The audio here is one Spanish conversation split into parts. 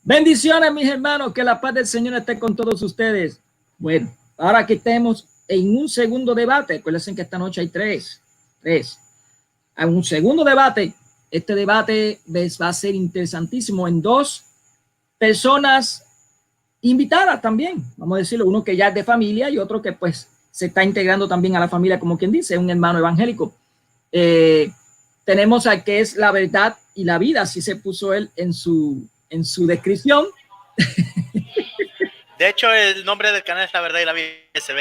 Bendiciones, mis hermanos, que la paz del Señor esté con todos ustedes. Bueno, ahora que estemos en un segundo debate, acuérdense que esta noche hay tres. Hay un segundo debate. Este debate va a ser interesantísimo en dos personas invitadas también, vamos a decirlo, uno que ya es de familia y otro que pues se está integrando también a la familia, como quien dice, un hermano evangélico. Tenemos al que es la verdad y la vida, así se puso él en su descripción. De hecho, el nombre del canal es La Verdad y la Vida se ve.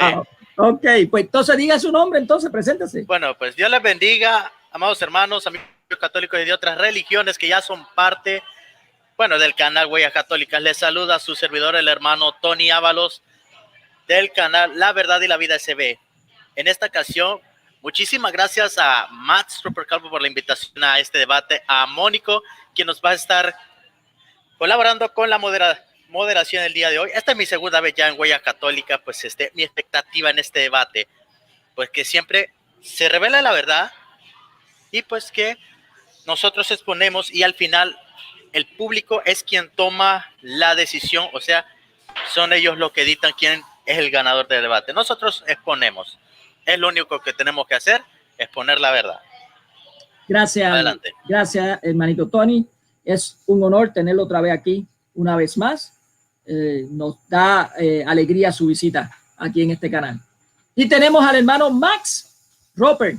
Ok, pues entonces diga su nombre, entonces preséntese. Bueno, pues Dios les bendiga, amados hermanos, amigos católicos y de otras religiones que ya son parte, bueno, del canal Huellas Católicas. Les saluda a su servidor, el hermano Tony Ábalos, del canal La Verdad y la Vida SB. En esta ocasión, muchísimas gracias a Max Rupert Calvo por la invitación a este debate, a Mónico, quien nos va a estar colaborando con la moderación el día de hoy. Esta es mi segunda vez ya en Huella Católica, pues mi expectativa en este debate, pues que siempre se revela la verdad y pues que nosotros exponemos y al final el público es quien toma la decisión, o sea, son ellos los que dictan quién es el ganador del debate. Nosotros exponemos, es lo único que tenemos que hacer, exponer la verdad. Gracias. Adelante. Gracias, hermanito Tony. Es un honor tenerlo otra vez aquí, una vez más. Nos da alegría su visita aquí en este canal. Y tenemos al hermano Max Roper,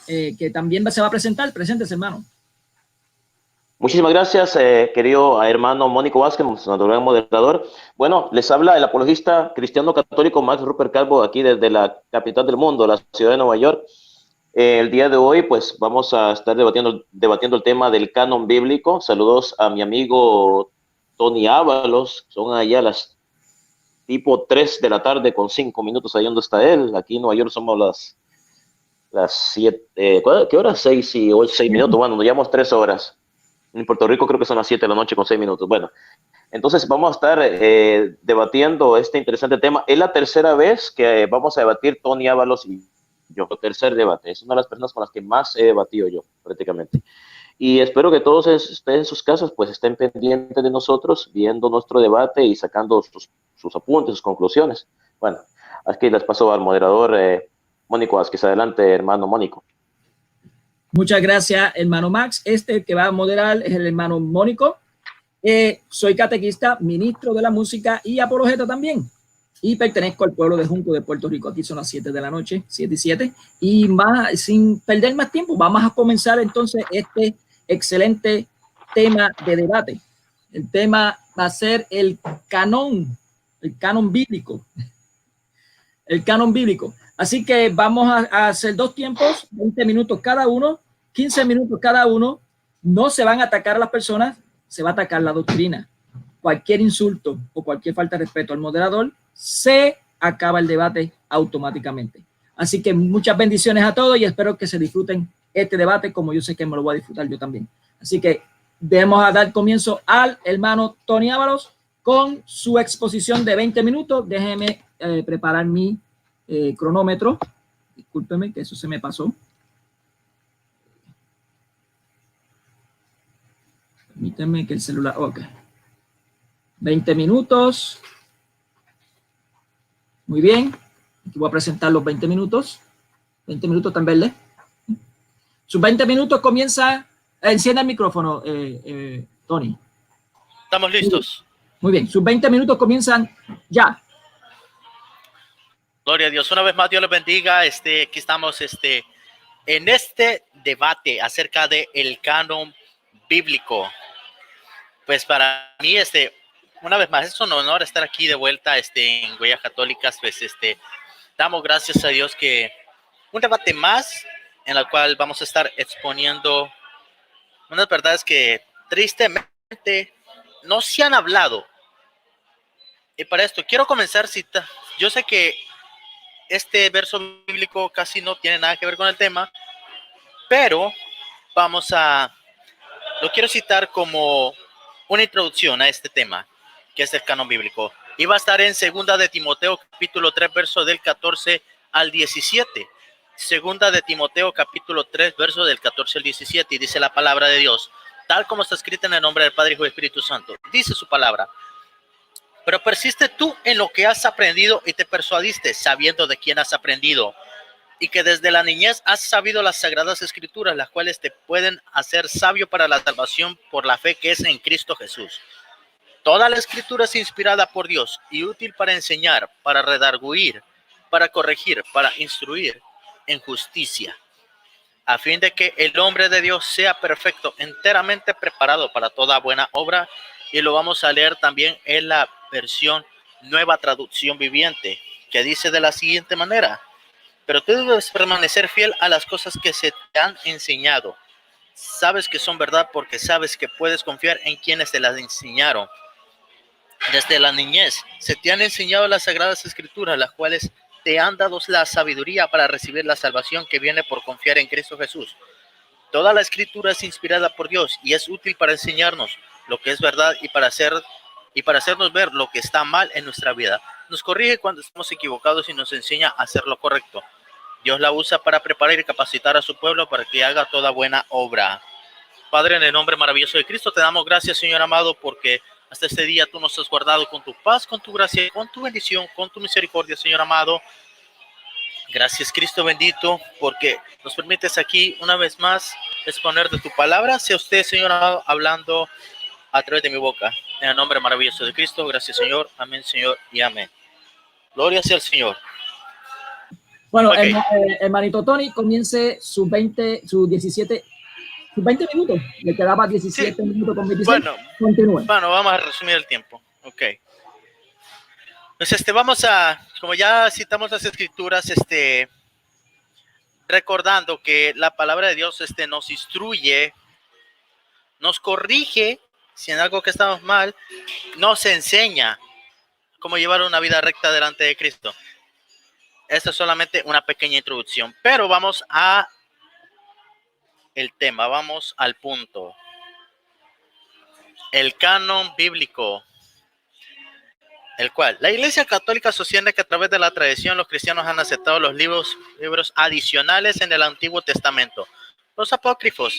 que también se va a presentar. Preséntese, hermano. Muchísimas gracias, querido hermano Mónico Vázquez, nuestro gran moderador. Bueno, les habla el apologista cristiano católico Max Rupert Calvo, aquí desde la capital del mundo, la ciudad de Nueva York. El día de hoy, pues, vamos a estar debatiendo el tema del canon bíblico. Saludos a mi amigo Tony Ábalos. Son allá las tipo 3 de la tarde con 5 minutos ahí donde está él. Aquí en Nueva York somos las 7, ¿qué hora? 6 y 8, 6 minutos. Bueno, nos llevamos 3 horas. En Puerto Rico creo que son las 7 de la noche con 6 minutos. Bueno, entonces vamos a estar debatiendo este interesante tema. Es la tercera vez que vamos a debatir Tony Ábalos y yo. Tercer debate. Es una de las personas con las que más he debatido yo, prácticamente. Y espero que todos ustedes en sus casas pues estén pendientes de nosotros, viendo nuestro debate y sacando sus apuntes, sus conclusiones. Bueno, aquí les paso al moderador Mónico Vázquez. Adelante, hermano Mónico. Muchas gracias, hermano Max. Este que va a moderar es el hermano Mónico. Soy catequista, ministro de la música y apologeta también. Y pertenezco al pueblo de Junco de Puerto Rico. Aquí son las 7 de la noche, 7 y 7. Y más, sin perder más tiempo, vamos a comenzar entonces este excelente tema de debate. El tema va a ser el canon bíblico. El canon bíblico. Así que vamos a hacer dos tiempos, 20 minutos cada uno, 15 minutos cada uno. No se van a atacar a las personas, se va a atacar la doctrina. Cualquier insulto o cualquier falta de respeto al moderador, se acaba el debate automáticamente. Así que muchas bendiciones a todos y espero que se disfruten este debate como yo sé que me lo voy a disfrutar yo también. Así que debemos a dar comienzo al hermano Tony Ábalos con su exposición de 20 minutos. Déjeme preparar mi cronómetro. Discúlpeme que eso se me pasó. Permítanme que el celular... Ok. 20 minutos. Muy bien. Aquí voy a presentar los 20 minutos. 20 minutos tan verde. Sus 20 minutos comienza... encienda el micrófono, Tony. Estamos listos. Muy bien. Sus 20 minutos comienzan ya. Gloria a Dios. Una vez más, Dios les bendiga. Aquí estamos en este debate acerca de el canon bíblico. Pues para mí, una vez más, es un honor estar aquí de vuelta en Huellas Católicas. Pues damos gracias a Dios que un debate más en el cual vamos a estar exponiendo unas verdades que tristemente no se han hablado. Y para esto quiero comenzar cita. Yo sé que este verso bíblico casi no tiene nada que ver con el tema, pero lo quiero citar como una introducción a este tema, que es el canon bíblico. Y va a estar en 2 de Timoteo, capítulo 3, verso del 14 al 17. 2 de Timoteo, capítulo 3, verso del 14 al 17, y dice la palabra de Dios: tal como está escrita en el nombre del Padre, Hijo y Espíritu Santo. Dice su palabra. Pero persiste tú en lo que has aprendido y te persuadiste, sabiendo de quién has aprendido, y que desde la niñez has sabido las sagradas escrituras, las cuales te pueden hacer sabio para la salvación por la fe que es en Cristo Jesús. Toda la escritura es inspirada por Dios y útil para enseñar, para redarguir, para corregir, para instruir en justicia, a fin de que el hombre de Dios sea perfecto, enteramente preparado para toda buena obra. Y lo vamos a leer también en la versión Nueva Traducción Viviente, que dice de la siguiente manera: pero tú debes permanecer fiel a las cosas que se te han enseñado. Sabes que son verdad porque sabes que puedes confiar en quienes te las enseñaron. Desde la niñez se te han enseñado las sagradas escrituras, las cuales te han dado la sabiduría para recibir la salvación que viene por confiar en Cristo Jesús. Toda la escritura es inspirada por Dios y es útil para enseñarnos lo que es verdad y para hacernos ver lo que está mal en nuestra vida. Nos corrige cuando estamos equivocados y nos enseña a hacer lo correcto. Dios la usa para preparar y capacitar a su pueblo para que haga toda buena obra. Padre, en el nombre maravilloso de Cristo, te damos gracias, Señor amado, porque hasta este día tú nos has guardado con tu paz, con tu gracia, con tu bendición, con tu misericordia, Señor amado. Gracias, Cristo bendito, porque nos permites aquí una vez más exponer de tu palabra. Sea usted, Señor amado, hablando a través de mi boca. En el nombre maravilloso de Cristo, gracias, Señor. Amén, Señor, y amén. Gloria sea al Señor. Bueno, Okay. Hermanito Tony, comience sus 20 minutos. Le quedaba 17 minutos con 26. Bueno, continúe. Bueno, vamos a resumir el tiempo. Ok. Pues vamos a, como ya citamos las escrituras, recordando que la palabra de Dios nos instruye, nos corrige si en algo que estamos mal, nos enseña cómo llevar una vida recta delante de Cristo. Esta es solamente una pequeña introducción, pero vamos a el tema, vamos al punto. El canon bíblico, el cual la Iglesia Católica sostiene que a través de la tradición los cristianos han aceptado los libros adicionales en el Antiguo Testamento, los apócrifos,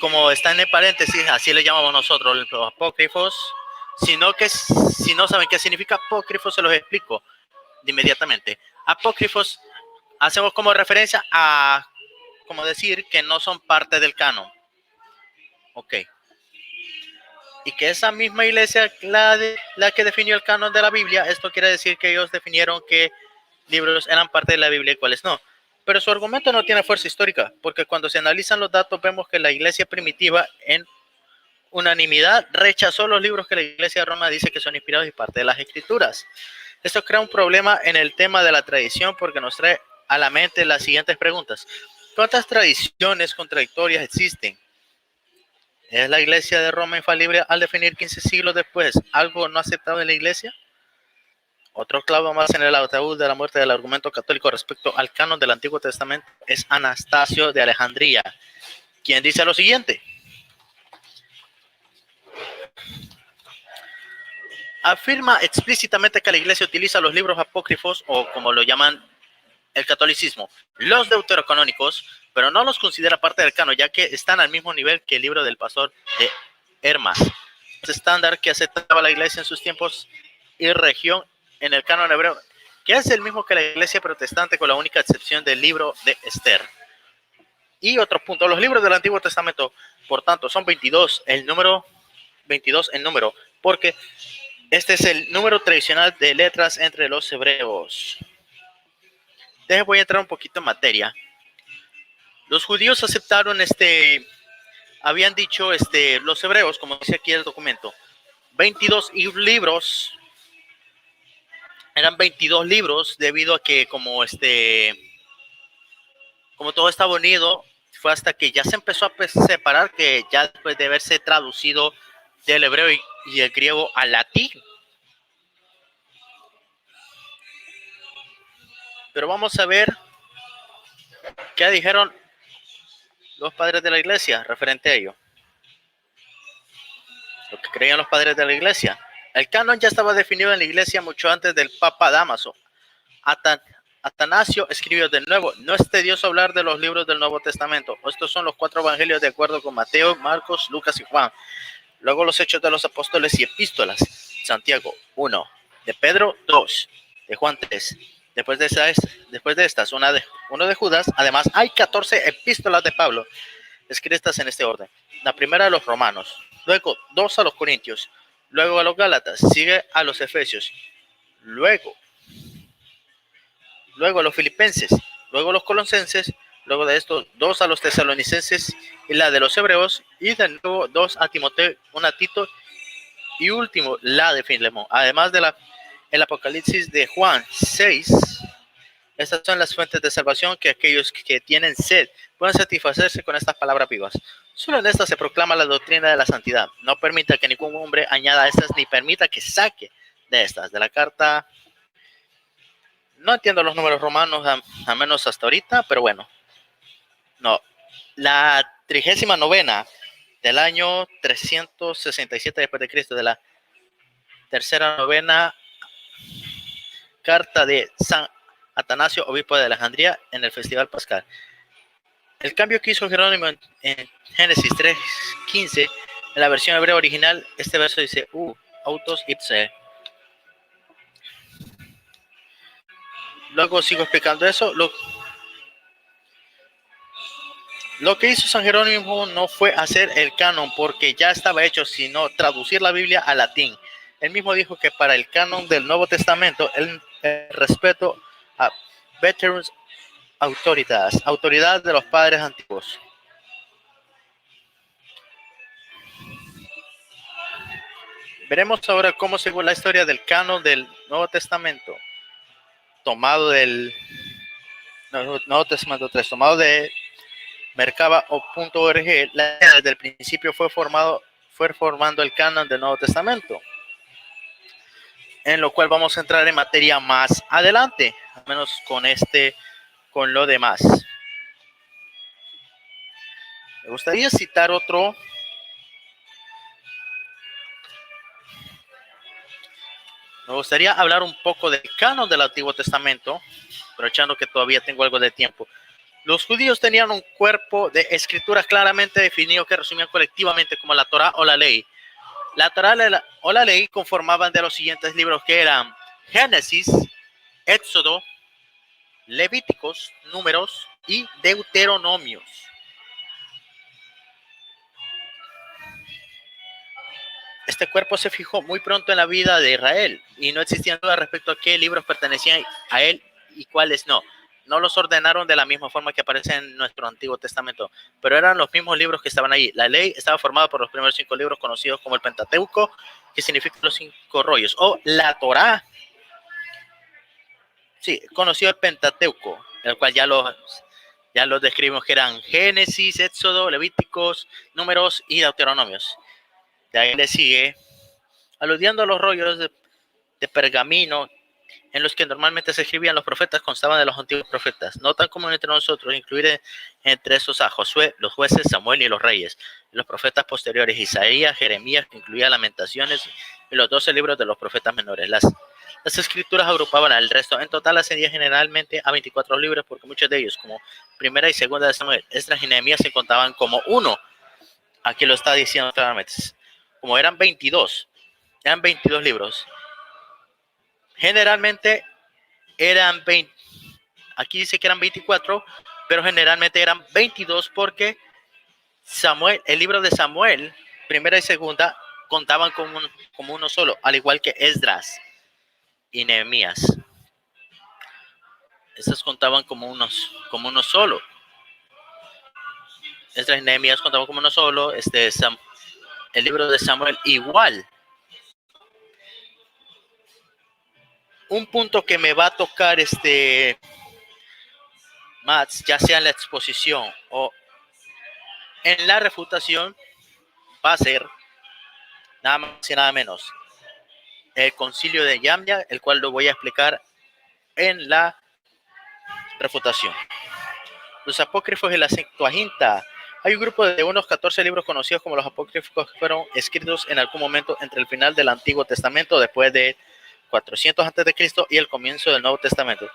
como está en el paréntesis, así le llamamos nosotros los apócrifos. Si no saben qué significa apócrifo, se los explico de inmediatamente. Apócrifos hacemos como referencia a, como decir, que no son parte del canon. Ok. Y que esa misma iglesia, la que definió el canon de la Biblia, esto quiere decir que ellos definieron qué libros eran parte de la Biblia y cuáles no. Pero su argumento no tiene fuerza histórica, porque cuando se analizan los datos vemos que la iglesia primitiva en unanimidad rechazó los libros que la iglesia de Roma dice que son inspirados y parte de las escrituras. Esto crea un problema en el tema de la tradición porque nos trae a la mente las siguientes preguntas. ¿Cuántas tradiciones contradictorias existen? ¿Es la iglesia de Roma infalible al definir 15 siglos después algo no aceptado en la iglesia? Otro clavo más en el ataúd de la muerte del argumento católico respecto al canon del Antiguo Testamento es Anastasio de Alejandría, quien dice lo siguiente. Afirma explícitamente que la iglesia utiliza los libros apócrifos, o como lo llaman el catolicismo, los deuterocanónicos, pero no los considera parte del canon, ya que están al mismo nivel que el libro del pastor de Hermas, estándar que aceptaba la iglesia en sus tiempos y región en el canon hebreo, que es el mismo que la iglesia protestante, con la única excepción del libro de Esther. Y otro punto, los libros del Antiguo Testamento, por tanto, son 22 en número, porque este es el número tradicional de letras entre los hebreos. Voy a entrar un poquito en materia. Los judíos aceptaron habían dicho los hebreos, como dice aquí el documento, 22 libros. Eran 22 libros debido a que como todo estaba unido, fue hasta que ya se empezó a separar, que ya después de haberse traducido del hebreo y el griego al latín. Pero vamos a ver qué dijeron los padres de la iglesia referente a ello. Lo que creían los padres de la iglesia. El canon ya estaba definido en la iglesia mucho antes del Papa Dámaso, Atanasio escribió de nuevo: no es tedioso hablar de los libros del Nuevo Testamento. Estos son los 4 evangelios de acuerdo con Mateo, Marcos, Lucas y Juan. Luego los Hechos de los Apóstoles y Epístolas. Santiago 1, de Pedro 2, de Juan 3. Después de estas, uno de Judas. Además, hay 14 epístolas de Pablo escritas en este orden. La primera a los romanos, luego 2 a los corintios, luego a los gálatas, sigue a los efesios, luego a los filipenses, luego a los colosenses, luego de estos 2 a los tesalonicenses y la de los hebreos, y de nuevo 2 a Timoteo, 1 a Tito, y último la de Filemón. Además de el Apocalipsis de Juan 6. Estas son las fuentes de salvación que aquellos que tienen sed pueden satisfacerse con estas palabras vivas. Solo en estas se proclama la doctrina de la santidad. No permita que ningún hombre añada a estas, ni permita que saque de estas. De la carta, no entiendo los números romanos, a menos hasta ahorita, pero bueno. No, la 39ª del año 367 después de Cristo, de la tercera novena carta de San Atanasio, obispo de Alejandría, en el festival pascal. El cambio que hizo Jerónimo en Génesis 3:15, en la versión hebrea original, este verso dice autos ipse. Luego sigo explicando eso. Lo que hizo San Jerónimo no fue hacer el canon porque ya estaba hecho, sino traducir la Biblia al latín. Él mismo dijo que para el canon del Nuevo Testamento, el respeto a veterans autoritas, autoridad de los padres antiguos. Veremos ahora cómo, según la historia del canon del Nuevo Testamento, tomado del Nuevo Testamento 3, tomado de Merkaba.org, desde el principio fue formando el canon del Nuevo Testamento, en lo cual vamos a entrar en materia más adelante, al menos con lo demás. Me gustaría citar otro. Me gustaría hablar un poco del canon del Antiguo Testamento, aprovechando que todavía tengo algo de tiempo. Los judíos tenían un cuerpo de escrituras claramente definido que resumían colectivamente como la Torá o la ley. La Torá o la ley conformaban de los siguientes libros, que eran Génesis, Éxodo, Levíticos, Números y Deuteronomios. Este cuerpo se fijó muy pronto en la vida de Israel y no existían dudas respecto a qué libros pertenecían a él y cuáles no. No los ordenaron de la misma forma que aparece en nuestro Antiguo Testamento, pero eran los mismos libros que estaban ahí. La ley estaba formada por los primeros 5 libros conocidos como el Pentateuco, que significa los 5 rollos, o la Torá. Sí, conocido el Pentateuco, el cual ya los describimos, que eran Génesis, Éxodo, Levíticos, Números y Deuteronomios. De ahí le sigue, aludiendo a los rollos de pergamino en los que normalmente se escribían los profetas, constaban de los antiguos profetas, no tan común entre nosotros incluir entre esos a Josué, los jueces, Samuel y los reyes, y los profetas posteriores, Isaías, Jeremías, que incluía Lamentaciones, y los 12 libros de los profetas menores. Las escrituras agrupaban al resto. En total ascendían generalmente a 24 libros, porque muchos de ellos, como primera y segunda de Samuel, Esdras y Nehemías, se contaban como uno. Aquí lo está diciendo claramente. Como eran 22 libros. Generalmente eran 20. Aquí dice que eran 24, pero generalmente eran 22 porque Samuel, el libro de Samuel, primera y segunda, contaban como uno solo, al igual que Esdras y Nehemías. Estos contaban como uno solo. Esdras y Nehemías contaban como uno solo. El libro de Samuel igual. Un punto que me va a tocar Mats, ya sea en la exposición o en la refutación, va a ser nada más y nada menos el concilio de Yamnia, el cual lo voy a explicar en la refutación. Los apócrifos y la Septuaginta. Hay un grupo de unos 14 libros conocidos como los apócrifos que fueron escritos en algún momento entre el final del Antiguo Testamento, después de 400 a.C. y el comienzo del Nuevo Testamento.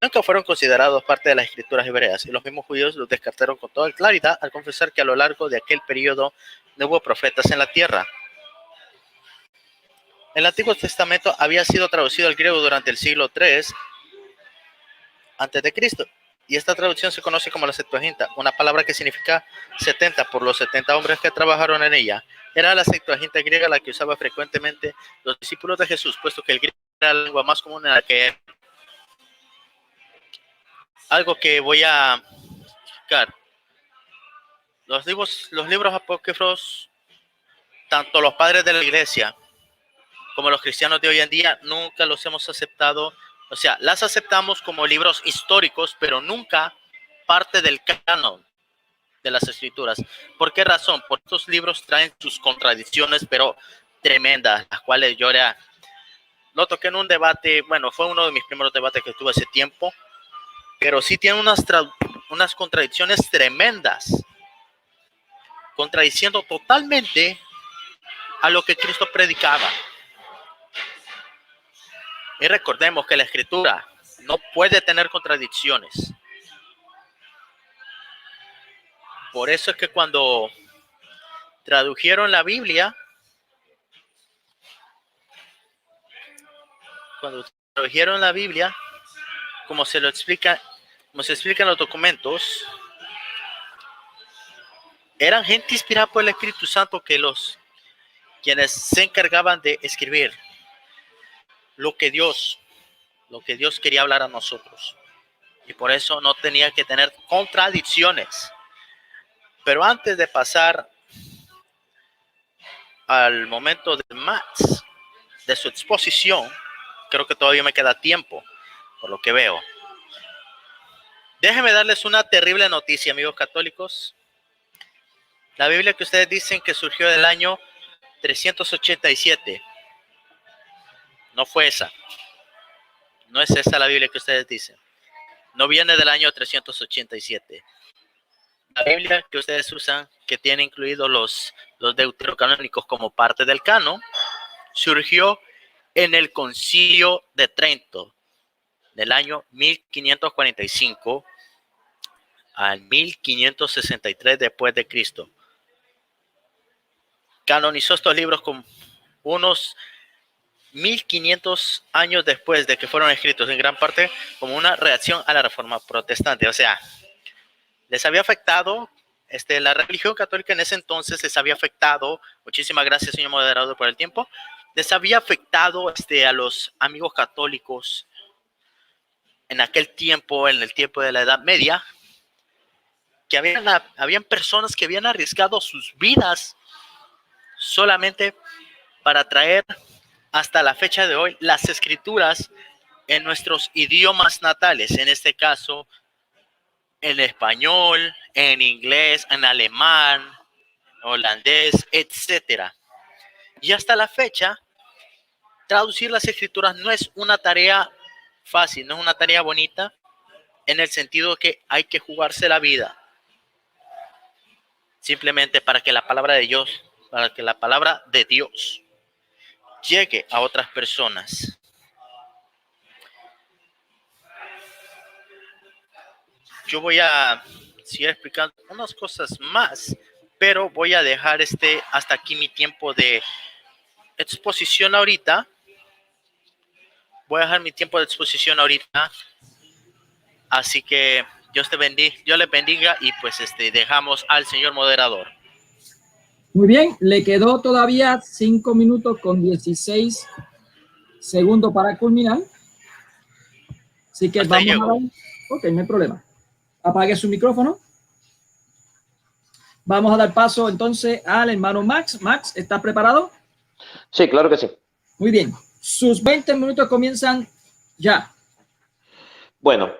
nunca fueron considerados parte de las escrituras hebreas, y los mismos judíos los descartaron con toda claridad al confesar que a lo largo de aquel periodo no hubo profetas en la tierra. El Antiguo Testamento había sido traducido al griego durante el siglo III antes de Cristo, y esta traducción se conoce como la Septuaginta, una palabra que significa 70 por los 70 hombres que trabajaron en ella. Era la Septuaginta griega la que usaba frecuentemente los discípulos de Jesús, puesto que el griego era la lengua más común en la que algo que voy a explicar. Los libros apócrifos, tanto los padres de la iglesia como los cristianos de hoy en día, nunca los hemos aceptado. O sea, las aceptamos como libros históricos, pero nunca parte del canon de las escrituras. ¿Por qué razón? Porque estos libros traen sus contradicciones, pero tremendas, las cuales yo ya lo toqué en un debate. Bueno, fue uno de mis primeros debates que tuve hace tiempo, pero sí tiene unas contradicciones tremendas, contradiciendo totalmente a lo que Cristo predicaba. Y recordemos que la escritura no puede tener contradicciones. Por eso es que cuando tradujeron la Biblia, como se explica en los documentos, eran gente inspirada por el Espíritu Santo quienes se encargaban de escribir lo que Dios quería hablar a nosotros. Y por eso no tenía que tener contradicciones. Pero antes de pasar al momento de Max, de su exposición, creo que todavía me queda tiempo, por lo que veo. Déjenme darles una terrible noticia, amigos católicos. La Biblia que ustedes dicen que surgió del año 387, no fue esa. No es esa la Biblia que ustedes dicen. No viene del año 387. La Biblia que ustedes usan, que tiene incluidos los deuterocanónicos como parte del canon, surgió en el Concilio de Trento, del año 1545 al 1563 después de Cristo. Canonizó estos libros con unos 1500 años después de que fueron escritos, en gran parte como una reacción a la Reforma Protestante. O sea, les había afectado, la religión católica en ese entonces les había afectado. Muchísimas gracias, señor moderador, por el tiempo. Les había afectado a los amigos católicos en aquel tiempo, en el tiempo de la Edad Media, que habían personas que habían arriesgado sus vidas solamente para traer hasta la fecha de hoy las escrituras en nuestros idiomas natales, en este caso en español, en inglés, en alemán, holandés, etcétera. Y hasta la fecha, traducir las escrituras no es una tarea fácil, no es una tarea bonita, en el sentido que hay que jugarse la vida simplemente para que la palabra de Dios llegue a otras personas. Yo voy a seguir explicando unas cosas más, pero voy a dejar hasta aquí mi tiempo de exposición ahorita. Así que Dios les bendiga y pues dejamos al señor moderador. Muy bien, le quedó todavía 5 minutos con 16 segundos para culminar. Así que hasta vamos a ver. Ok, no hay problema. Apague su micrófono. Vamos a dar paso entonces al hermano Max. Max, ¿estás preparado? Sí, claro que sí. Muy bien. Sus 20 minutos comienzan ya. Bueno,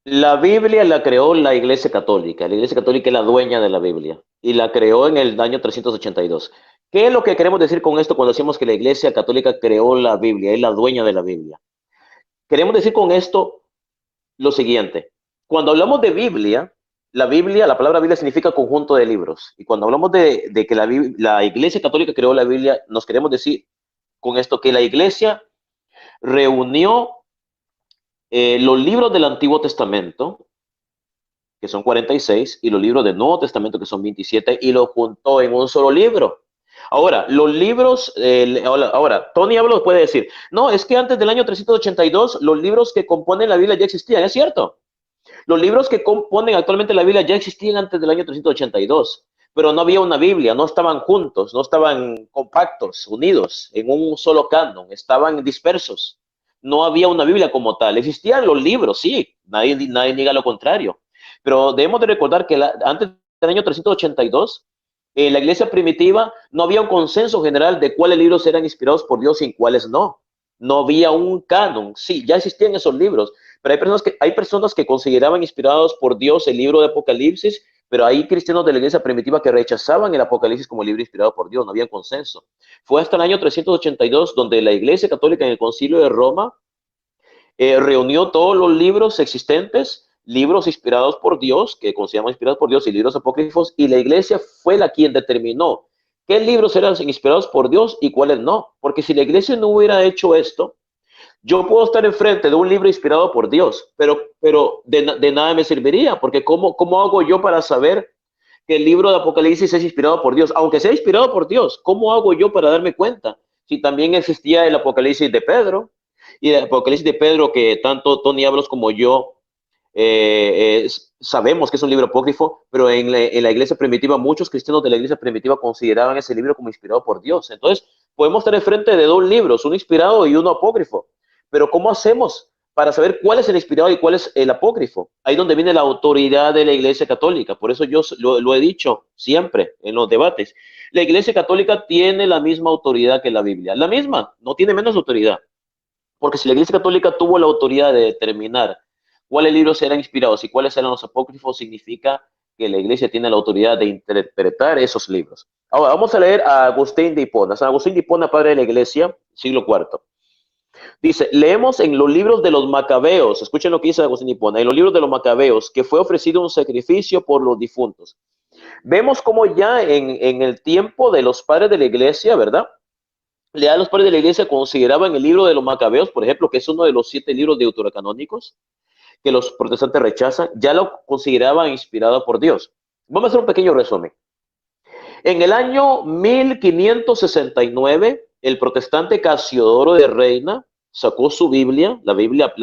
la Biblia la creó la Iglesia Católica. La Iglesia Católica es la dueña de la Biblia y la creó en el año 382. ¿Qué es lo que queremos decir con esto cuando decimos que la Iglesia Católica creó la Biblia, es la dueña de la Biblia? Queremos decir con esto lo siguiente. Cuando hablamos de Biblia, la palabra Biblia significa conjunto de libros. Y cuando hablamos de que la Iglesia Católica creó la Biblia, nos queremos decir con esto que la Iglesia reunió los libros del Antiguo Testamento, que son 46, y los libros del Nuevo Testamento, que son 27, y los juntó en un solo libro. Ahora, los libros, ahora, Tony Ábalos puede decir, no, es que antes del año 382 los libros que componen la Biblia ya existían, es cierto. Los libros que componen actualmente la Biblia ya existían antes del año 382, pero no había una Biblia, no estaban juntos, no estaban compactos, unidos en un solo canon, estaban dispersos. No había una Biblia como tal. Existían los libros, sí, nadie niega lo contrario, pero debemos de recordar que antes del año 382, en la iglesia primitiva no había un consenso general de cuáles libros eran inspirados por Dios y cuáles no. No había un canon, sí, ya existían esos libros, pero hay personas que consideraban inspirados por Dios el libro de Apocalipsis, pero hay cristianos de la iglesia primitiva que rechazaban el Apocalipsis como libro inspirado por Dios, no había consenso. Fue hasta el año 382 donde la iglesia católica en el concilio de Roma reunió todos los libros existentes, libros inspirados por Dios, que consideramos inspirados por Dios, y libros apócrifos, y la iglesia fue la quien determinó qué libros eran inspirados por Dios y cuáles no. Porque si la iglesia no hubiera hecho esto, yo puedo estar enfrente de un libro inspirado por Dios, pero de nada me serviría, porque ¿cómo hago yo para saber que el libro de Apocalipsis es inspirado por Dios? Aunque sea inspirado por Dios, ¿cómo hago yo para darme cuenta? Si también existía el Apocalipsis de Pedro, y el Apocalipsis de Pedro que tanto Tony Ábalos como yo sabemos que es un libro apócrifo, pero en la iglesia primitiva, muchos cristianos de la iglesia primitiva consideraban ese libro como inspirado por Dios. Entonces, podemos estar enfrente de dos libros, uno inspirado y uno apócrifo. Pero ¿cómo hacemos para saber cuál es el inspirado y cuál es el apócrifo? Ahí donde viene la autoridad de la iglesia católica. Por eso yo lo he dicho siempre en los debates. La iglesia católica tiene la misma autoridad que la Biblia. La misma, no tiene menos autoridad. Porque si la iglesia católica tuvo la autoridad de determinar cuáles libros eran inspirados y cuáles eran los apócrifos, significa que la iglesia tiene la autoridad de interpretar esos libros. Ahora vamos a leer a Agustín de Hipona. San Agustín de Hipona, padre de la iglesia, siglo IV. Dice, leemos en los libros de los Macabeos, escuchen lo que dice Agustín de Hipona, en los libros de los Macabeos, que fue ofrecido un sacrificio por los difuntos. Vemos como ya en el tiempo de los padres de la iglesia, ¿verdad? Ya los padres de la iglesia consideraban el libro de los Macabeos, por ejemplo, que es uno de los 7 libros deuterocanónicos que los protestantes rechazan, ya lo consideraban inspirado por Dios. Vamos a hacer un pequeño resumen. En el año 1569, el protestante Casiodoro de Reina sacó su Biblia, la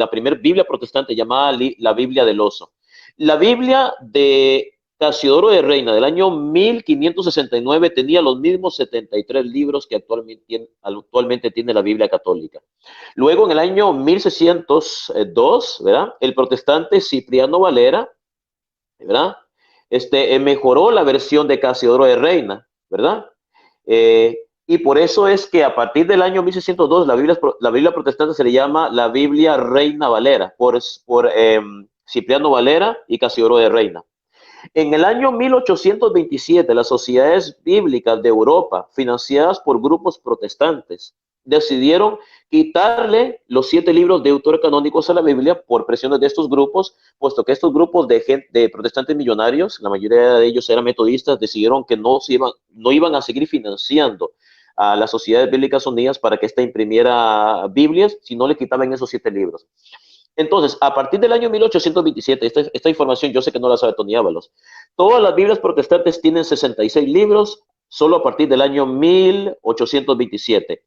primera Biblia protestante llamada la Biblia del Oso. La Biblia de Casiodoro de Reina del año 1569 tenía los mismos 73 libros que actualmente tiene la Biblia católica. Luego, en el año 1602, ¿verdad? El protestante Cipriano Valera, ¿verdad? Mejoró la versión de Casiodoro de Reina, ¿verdad? Y por eso es que a partir del año 1602 la Biblia protestante se le llama la Biblia Reina Valera, por Cipriano Valera y Casiodoro de Reina. En el año 1827, las sociedades bíblicas de Europa, financiadas por grupos protestantes, decidieron quitarle los 7 libros deuterocanónicos a la Biblia por presiones de estos grupos, puesto que estos grupos de protestantes millonarios, la mayoría de ellos eran metodistas, decidieron que no iban a seguir financiando a las sociedades bíblicas unidas para que ésta imprimiera Biblias si no le quitaban esos 7 libros. Entonces, a partir del año 1827, esta información yo sé que no la sabe Tony Ábalos, todas las Biblias protestantes tienen 66 libros, solo a partir del año 1827.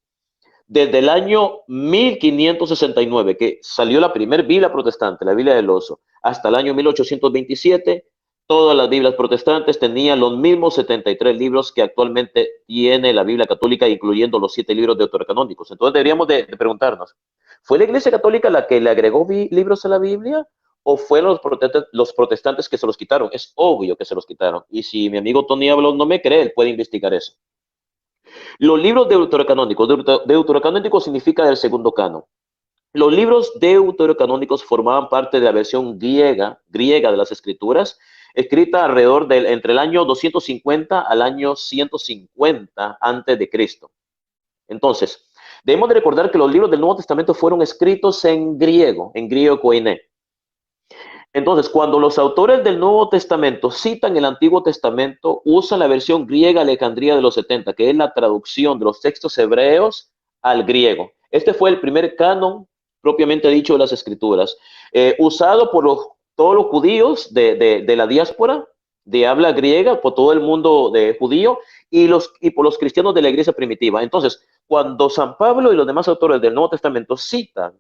Desde el año 1569, que salió la primera Biblia protestante, la Biblia del Oso, hasta el año 1827, todas las Biblias protestantes tenían los mismos 73 libros que actualmente tiene la Biblia católica, incluyendo los 7 libros deuterocanónicos. Entonces deberíamos de preguntarnos, ¿fue la Iglesia Católica la que le agregó libros a la Biblia o fueron los protestantes que se los quitaron? Es obvio que se los quitaron. Y si mi amigo Tony Ábalos no me cree, él puede investigar eso. Los libros deuterocanónicos significa del segundo canon. Los libros deuterocanónicos formaban parte de la versión griega de las Escrituras, escrita alrededor entre el año 250 al año 150 antes de Cristo. Entonces, debemos de recordar que los libros del Nuevo Testamento fueron escritos en griego koiné. Entonces, cuando los autores del Nuevo Testamento citan el Antiguo Testamento, usan la versión griega Alejandría de los 70, que es la traducción de los textos hebreos al griego. Este fue el primer canon propiamente dicho de las Escrituras, usado por todos los judíos de la diáspora de habla griega, por todo el mundo de judío y por los cristianos de la iglesia primitiva. Entonces, cuando San Pablo y los demás autores del Nuevo Testamento citan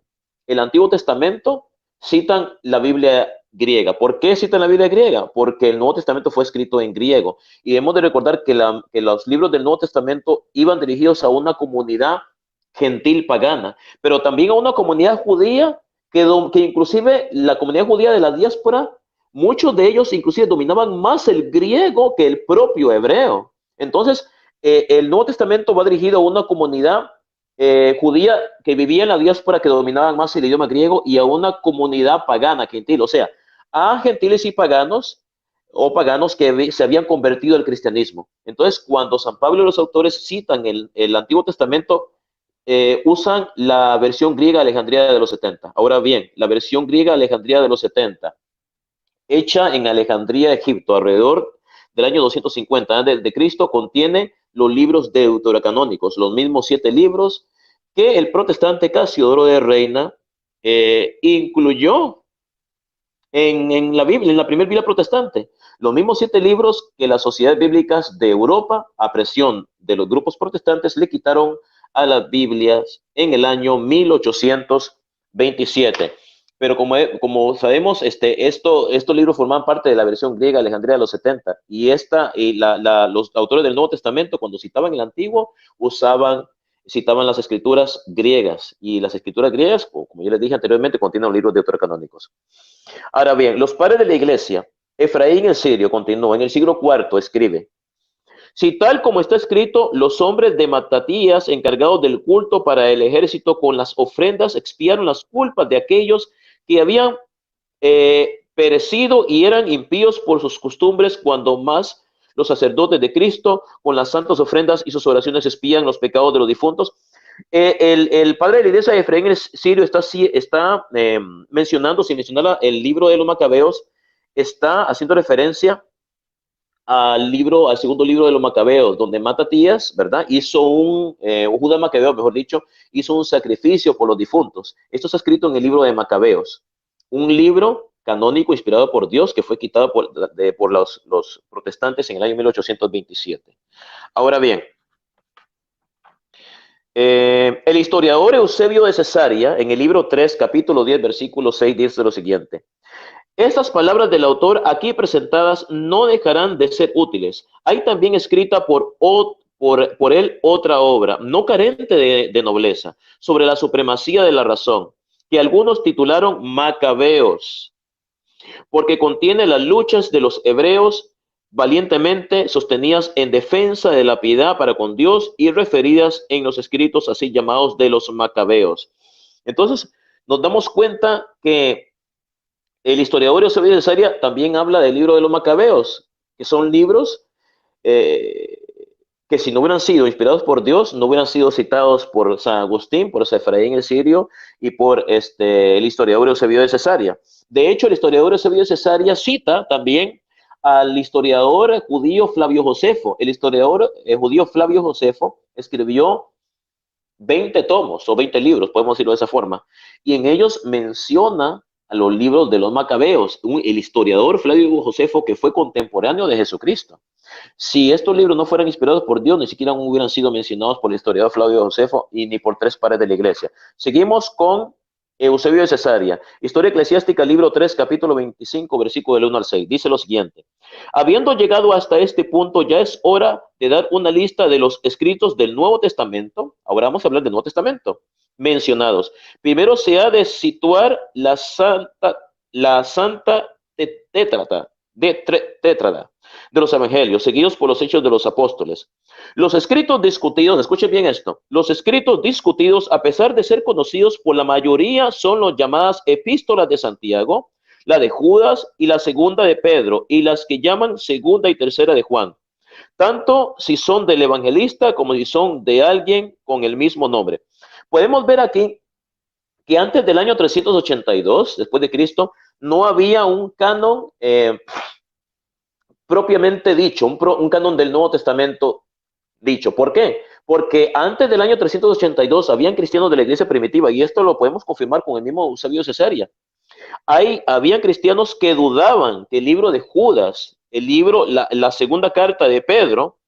el Antiguo Testamento, citan la Biblia griega. ¿Por qué citan la Biblia griega? Porque el Nuevo Testamento fue escrito en griego. Y hemos de recordar que los libros del Nuevo Testamento iban dirigidos a una comunidad gentil pagana, pero también a una comunidad judía que inclusive la comunidad judía de la diáspora, muchos de ellos inclusive dominaban más el griego que el propio hebreo. Entonces, el Nuevo Testamento va dirigido a una comunidad judía que vivía en la diáspora, que dominaban más el idioma griego, y a una comunidad pagana, gentil, o sea, a gentiles y paganos o paganos que se habían convertido al cristianismo. Entonces, cuando San Pablo y los autores citan el Antiguo Testamento, usan la versión griega Alejandría de los 70. Ahora bien, la versión griega Alejandría de los 70, hecha en Alejandría, Egipto, alrededor del año 250 antes de Cristo, contiene los libros deuterocanónicos, los mismos 7 libros que el protestante Casiodoro de Reina incluyó en la Biblia, en la primera Biblia protestante. Los mismos 7 libros que las sociedades bíblicas de Europa, a presión de los grupos protestantes, le quitaron a las Biblias en el año 1827. Pero como sabemos, estos libros forman parte de la versión griega Alejandría de los 70. Y los autores del Nuevo Testamento, cuando citaban el Antiguo, citaban las escrituras griegas. Y las escrituras griegas, como yo les dije anteriormente, contienen los libros deuterocanónicos. Ahora bien, los padres de la iglesia, Efraín el Sirio, continuó, en el siglo IV escribe: si tal como está escrito, los hombres de Matatías, encargados del culto para el ejército, con las ofrendas expiaron las culpas de aquellos que habían perecido y eran impíos por sus costumbres, cuando más los sacerdotes de Cristo, con las santas ofrendas y sus oraciones, expían los pecados de los difuntos. El padre de la iglesia, Efraín el Sirio, está mencionando, sin mencionar el libro de los Macabeos, está haciendo referencia al segundo libro de los Macabeos, donde Matatías, ¿verdad? Judas Macabeo, mejor dicho, hizo un sacrificio por los difuntos. Esto está escrito en el libro de Macabeos, un libro canónico inspirado por Dios que fue quitado por los protestantes en el año 1827. Ahora bien, el historiador Eusebio de Cesarea, en el libro 3, capítulo 10, versículo 6, dice lo siguiente: estas palabras del autor aquí presentadas no dejarán de ser útiles. Hay también escrita por él otra obra, no carente de nobleza, sobre la supremacía de la razón, que algunos titularon Macabeos, porque contiene las luchas de los hebreos valientemente sostenidas en defensa de la piedad para con Dios y referidas en los escritos así llamados de los Macabeos. Entonces, nos damos cuenta que el historiador Eusebio de Cesarea también habla del libro de los Macabeos, que son libros que si no hubieran sido inspirados por Dios, no hubieran sido citados por San Agustín, por Efraín el Sirio y por el historiador Eusebio de Cesarea. De hecho, el historiador Eusebio de Cesarea cita también al historiador judío Flavio Josefo. El historiador judío Flavio Josefo escribió 20 tomos o 20 libros, podemos decirlo de esa forma, y en ellos menciona a los libros de los Macabeos, el historiador Flavio Josefo, que fue contemporáneo de Jesucristo. Si estos libros no fueran inspirados por Dios, ni siquiera hubieran sido mencionados por el historiador Flavio Josefo y ni por 3 padres de la iglesia. Seguimos con Eusebio de Cesarea, Historia Eclesiástica, libro 3, capítulo 25, versículo del 1 al 6. Dice lo siguiente: habiendo llegado hasta este punto, ya es hora de dar una lista de los escritos del Nuevo Testamento. Ahora vamos a hablar del Nuevo Testamento mencionados. Primero se ha de situar la santa tétrada de los evangelios, seguidos por los hechos de los apóstoles. Los escritos discutidos, escuchen bien esto, los escritos discutidos, a pesar de ser conocidos por la mayoría, son las llamadas epístolas de Santiago, la de Judas y la segunda de Pedro, y las que llaman segunda y tercera de Juan, tanto si son del evangelista como si son de alguien con el mismo nombre. Podemos ver aquí que antes del año 382, después de Cristo, no había un canon propiamente dicho, un canon del Nuevo Testamento dicho. ¿Por qué? porque antes del año 382 habían cristianos de la iglesia primitiva, y esto lo podemos confirmar con el mismo Eusebio de Cesarea. Habían cristianos que dudaban que el libro de Judas, el libro, la segunda carta de Pedro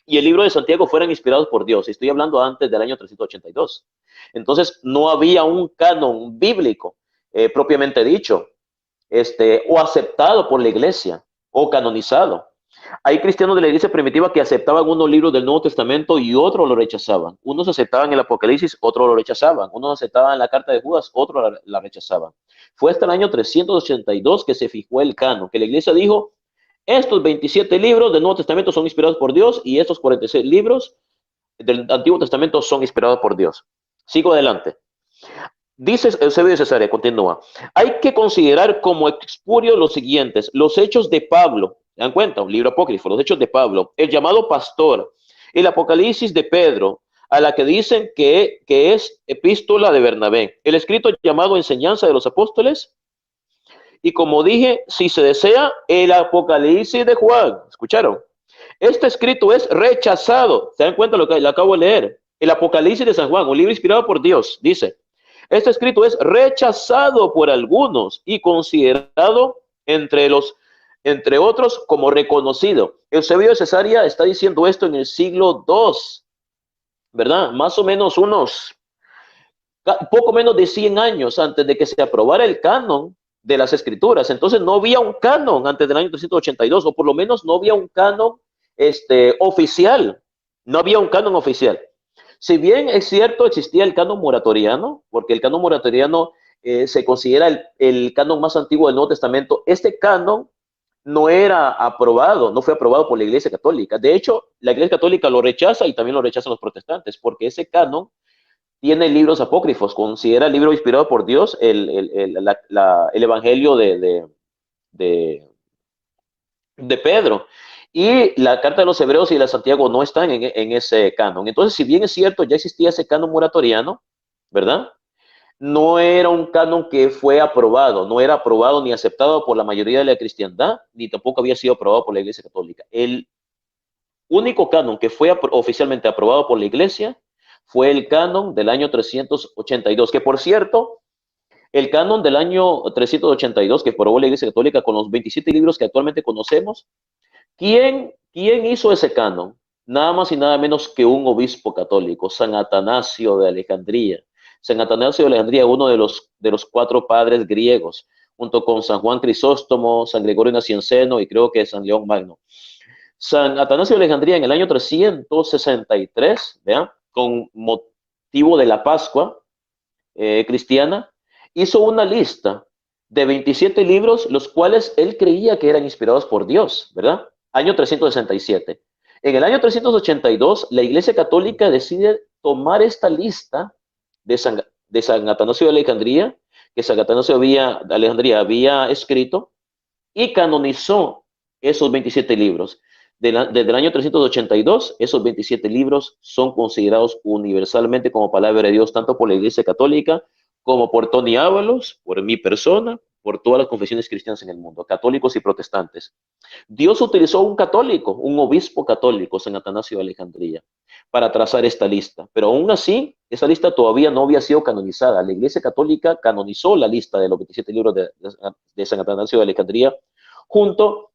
y el libro de Santiago fueran inspirados por Dios. Estoy hablando antes del año 382. Entonces, no había un canon bíblico propiamente dicho, o aceptado por la iglesia, o canonizado. Hay cristianos de la iglesia primitiva que aceptaban unos libros del Nuevo Testamento y otros lo rechazaban. Unos aceptaban el Apocalipsis, otros lo rechazaban. Unos aceptaban la carta de Judas, otros la rechazaban. Fue hasta el año 382 que se fijó el canon, que la iglesia dijo, estos 27 libros del Nuevo Testamento son inspirados por Dios y estos 46 libros del Antiguo Testamento son inspirados por Dios. Sigo adelante. Dice Eusebio de Cesarea, continúa. Hay que considerar como expurio los siguientes: los hechos de Pablo, ¿se dan cuenta? Un libro apócrifo, los hechos de Pablo, el llamado pastor, el Apocalipsis de Pedro, a la que dicen que es epístola de Bernabé, el escrito llamado Enseñanza de los Apóstoles, y como dije, si se desea, el Apocalipsis de Juan. ¿Escucharon? Este escrito es rechazado. ¿Se dan cuenta lo que le acabo de leer? El Apocalipsis de San Juan, un libro inspirado por Dios, dice. Este escrito es rechazado por algunos y considerado entre otros como reconocido. Eusebio de Cesarea está diciendo esto en el siglo II, ¿verdad? Más o menos poco menos de 100 años antes de que se aprobara el canon de las escrituras. Entonces no había un canon antes del año 382, o por lo menos no había un canon oficial. No había un canon oficial. Si bien es cierto, existía el canon moratoriano, porque el canon moratoriano se considera el canon más antiguo del Nuevo Testamento. Este canon no era aprobado, no fue aprobado por la Iglesia Católica. De hecho, la Iglesia Católica lo rechaza y también lo rechazan los protestantes, porque ese canon tiene libros apócrifos, considera el libro inspirado por Dios el Evangelio de Pedro. Y la carta de los Hebreos y la de Santiago no están en ese canon. Entonces, si bien es cierto, ya existía ese canon moratoriano, ¿verdad? No era un canon que fue aprobado, no era aprobado ni aceptado por la mayoría de la cristiandad, ni tampoco había sido aprobado por la Iglesia Católica. El único canon que fue oficialmente aprobado por la Iglesia fue el canon del año 382, que por cierto, el canon del año 382 que aprobó la Iglesia Católica con los 27 libros que actualmente conocemos, ¿quién hizo ese canon? Nada más y nada menos que un obispo católico, San Atanasio de Alejandría. San Atanasio de Alejandría, uno de los 4 padres griegos, junto con San Juan Crisóstomo, San Gregorio Nacianceno y creo que San León Magno. San Atanasio de Alejandría en el año 363, ¿vean? Con motivo de la Pascua cristiana, hizo una lista de 27 libros, los cuales él creía que eran inspirados por Dios, ¿verdad? Año 367. En el año 382, la Iglesia Católica decide tomar esta lista de San Atanasio de Alejandría, que San Atanasio de Alejandría había escrito, y canonizó esos 27 libros. Desde el año 382, esos 27 libros son considerados universalmente como palabra de Dios, tanto por la Iglesia Católica como por Tony Ábalos, por mi persona, por todas las confesiones cristianas en el mundo, católicos y protestantes. Dios utilizó un católico, un obispo católico, San Atanasio de Alejandría, para trazar esta lista. Pero aún así, esa lista todavía no había sido canonizada. La Iglesia Católica canonizó la lista de los 27 libros de San Atanasio de Alejandría, junto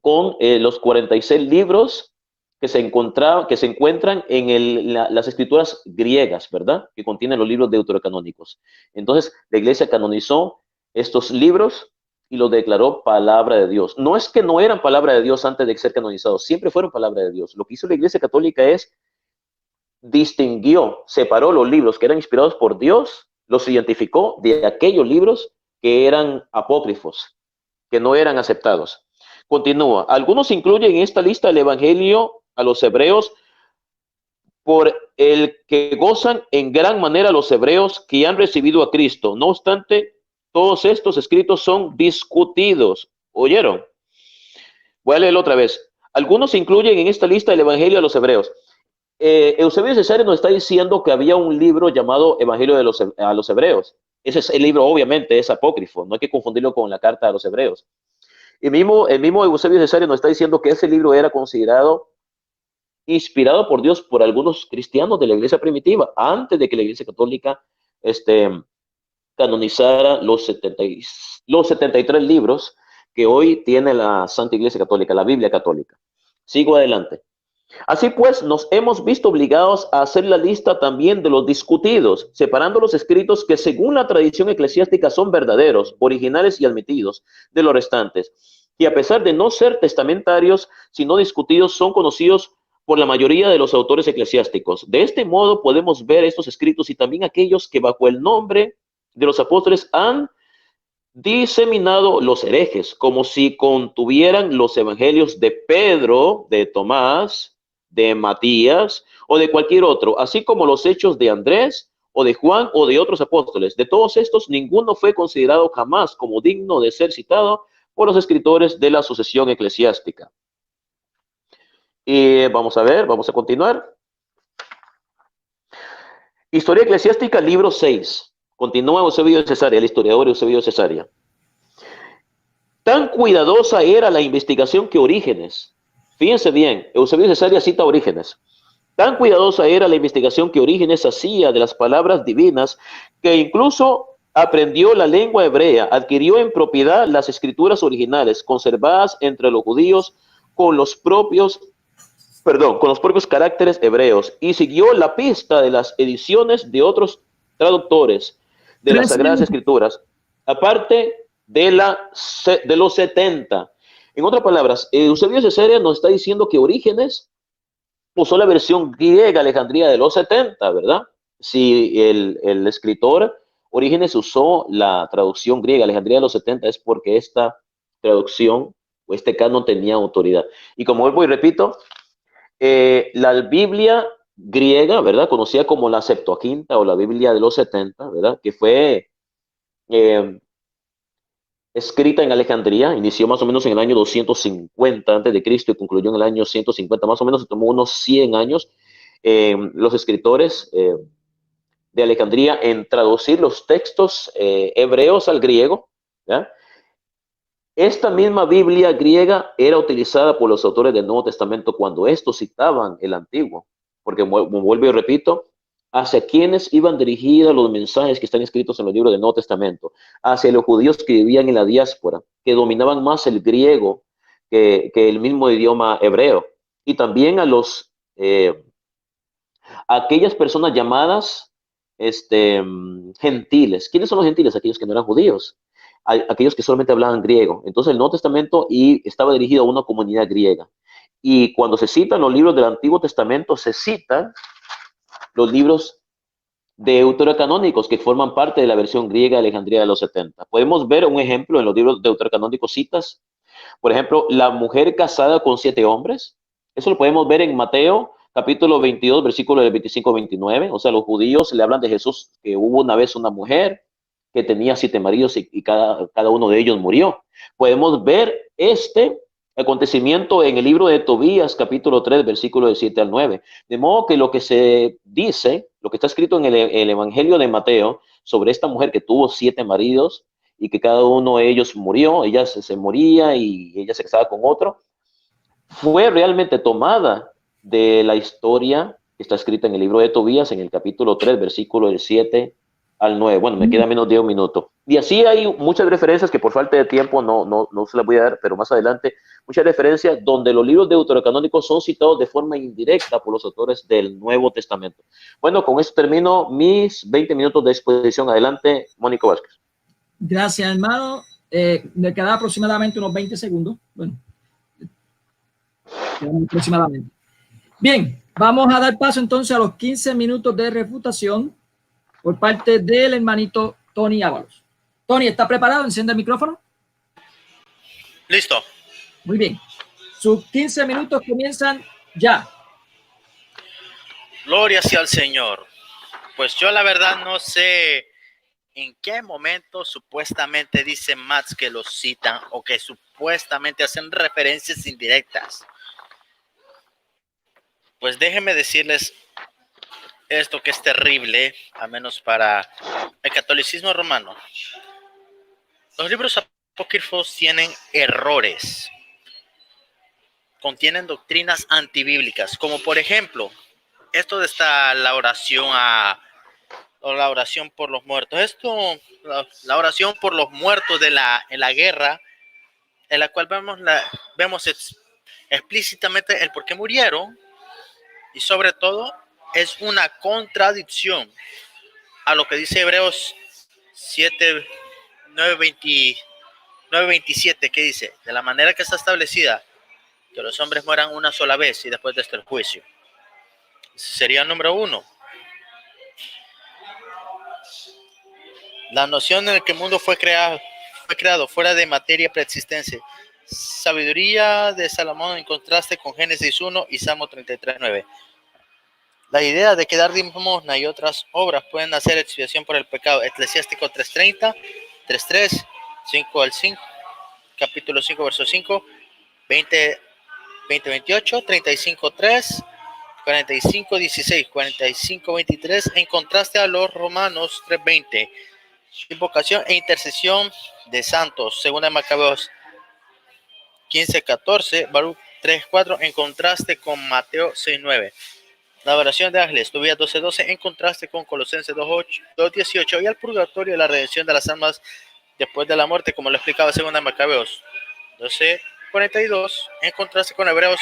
con los 46 libros que se encuentran en las escrituras griegas, ¿verdad? Que contienen los libros deuterocanónicos. Entonces, la Iglesia canonizó estos libros y los declaró palabra de Dios. No es que no eran palabra de Dios antes de ser canonizados, siempre fueron palabra de Dios. Lo que hizo la Iglesia Católica es separó los libros que eran inspirados por Dios, los identificó de aquellos libros que eran apócrifos, que no eran aceptados. Continúa. Algunos incluyen en esta lista el Evangelio a los hebreos, por el que gozan en gran manera los hebreos que han recibido a Cristo. No obstante, todos estos escritos son discutidos. ¿Oyeron? Voy a leerlo otra vez. Algunos incluyen en esta lista el Evangelio a los hebreos. Eusebio de Cesarea nos está diciendo que había un libro llamado Evangelio a los hebreos. Ese es el libro, obviamente, es apócrifo. No hay que confundirlo con la carta a los hebreos. Y el mismo Eusebio de Cesarea nos está diciendo que ese libro era considerado inspirado por Dios por algunos cristianos de la iglesia primitiva, antes de que la iglesia católica canonizara los 73 libros que hoy tiene la Santa Iglesia Católica, la Biblia Católica. Sigo adelante. Así pues, nos hemos visto obligados a hacer la lista también de los discutidos, separando los escritos que según la tradición eclesiástica son verdaderos, originales y admitidos, de los restantes, y a pesar de no ser testamentarios, sino discutidos, son conocidos por la mayoría de los autores eclesiásticos. De este modo podemos ver estos escritos y también aquellos que bajo el nombre de los apóstoles han diseminado los herejes, como si contuvieran los evangelios de Pedro, de Tomás, de Matías o de cualquier otro, así como los hechos de Andrés o de Juan o de otros apóstoles. De todos estos, ninguno fue considerado jamás como digno de ser citado por los escritores de la sucesión eclesiástica. Y vamos a ver, vamos a continuar. Historia eclesiástica, libro 6. Continúa Eusebio de Cesarea, el historiador Eusebio de Cesarea. Tan cuidadosa era la investigación que Orígenes, fíjense bien, Eusebio de Cesarea cita Orígenes, tan cuidadosa era la investigación que Orígenes hacía de las palabras divinas, que incluso aprendió la lengua hebrea, adquirió en propiedad las escrituras originales, conservadas entre los judíos con los propios caracteres hebreos, y siguió la pista de las ediciones de otros traductores de las Sagradas Escrituras, aparte de los 70. En otras palabras, Eusebio de Cesarea nos está diciendo que Orígenes usó la versión griega Alejandría de los 70, ¿verdad? Si el escritor Orígenes usó la traducción griega Alejandría de los 70 es porque esta traducción o este canon tenía autoridad. Y como vuelvo y repito, la Biblia griega, ¿verdad? Conocida como la Septuaginta o la Biblia de los 70, ¿verdad? Que fue escrita en Alejandría, inició más o menos en el año 250 antes de Cristo y concluyó en el año 150, más o menos se tomó unos 100 años los escritores de Alejandría en traducir los textos hebreos al griego, ¿ya? Esta misma Biblia griega era utilizada por los autores del Nuevo Testamento cuando estos citaban el Antiguo, porque vuelvo y repito, hacia quienes iban dirigidos los mensajes que están escritos en los libros del Nuevo Testamento, hacia los judíos que vivían en la diáspora, que dominaban más el griego que el mismo idioma hebreo, y también a aquellas personas llamadas gentiles. ¿Quiénes son los gentiles? Aquellos que no eran judíos, aquellos que solamente hablaban griego. Entonces el Nuevo Testamento estaba dirigido a una comunidad griega. Y cuando se citan los libros del Antiguo Testamento, se citan los libros deuterocanónicos que forman parte de la versión griega de Alejandría de los 70. Podemos ver un ejemplo en los libros deuterocanónicos citas. Por ejemplo, la mujer casada con 7 hombres. Eso lo podemos ver en Mateo capítulo 22, versículos del 25 al 29. O sea, los judíos le hablan de Jesús, que hubo una vez una mujer que tenía 7 maridos y cada uno de ellos murió. Podemos ver este acontecimiento en el libro de Tobías, capítulo 3, versículos del 7 al 9. De modo que lo que se dice, lo que está escrito en el Evangelio de Mateo sobre esta mujer que tuvo 7 maridos y que cada uno de ellos murió, ella se moría y ella se casaba con otro, fue realmente tomada de la historia que está escrita en el libro de Tobías, en el capítulo 3, versículo del 7 al 9. Bueno, me queda menos de un minuto. Y así hay muchas referencias que por falta de tiempo no se las voy a dar, pero más adelante, muchas referencias donde los libros deuterocanónicos son citados de forma indirecta por los autores del Nuevo Testamento. Bueno, con esto termino mis 20 minutos de exposición. Adelante, Mónico Vázquez. Gracias, hermano. Me queda aproximadamente unos 20 segundos. Bueno, aproximadamente. Bien, vamos a dar paso entonces a los 15 minutos de refutación por parte del hermanito Tony Ábalos. Tony, ¿está preparado? Enciende el micrófono. Listo. Muy bien. Sus 15 minutos comienzan ya. Gloria sea al Señor. Pues yo la verdad no sé en qué momento supuestamente dice Mats que los citan o que supuestamente hacen referencias indirectas. Pues déjenme decirles esto que es terrible, al menos para el catolicismo romano. Los libros apócrifos tienen errores. contienen doctrinas antibíblicas, como por ejemplo, esto de la oración o la oración por los muertos. La oración por los muertos en la guerra, en la cual vemos explícitamente el por qué murieron, y sobre todo es una contradicción a lo que dice Hebreos 9:27, que dice: de la manera que está establecida, que los hombres mueran una sola vez y después de esto el juicio. Ese sería el número 1. La noción de que el mundo fue creado fuera de materia preexistente. Sabiduría de Salomón en contraste con Génesis 1 y Salmo 33:9. La idea de que dar limosna y otras obras pueden hacer expiación por el pecado. Eclesiástico 3:30, 3:3, 5 al 5, capítulo 5, verso 5, 20:28, 35:3, 45:16, 45:23, en contraste a los Romanos 3:20. Invocación e intercesión de santos, según de Macabeos 15:14, Baruch 3:4, en contraste con Mateo 6:9. La oración de ángeles, Tobías 12:12, en contraste con Colosenses 2:18, y al purgatorio y la redención de las almas después de la muerte, como lo explicaba según de Macabeos 12:42, en contraste con Hebreos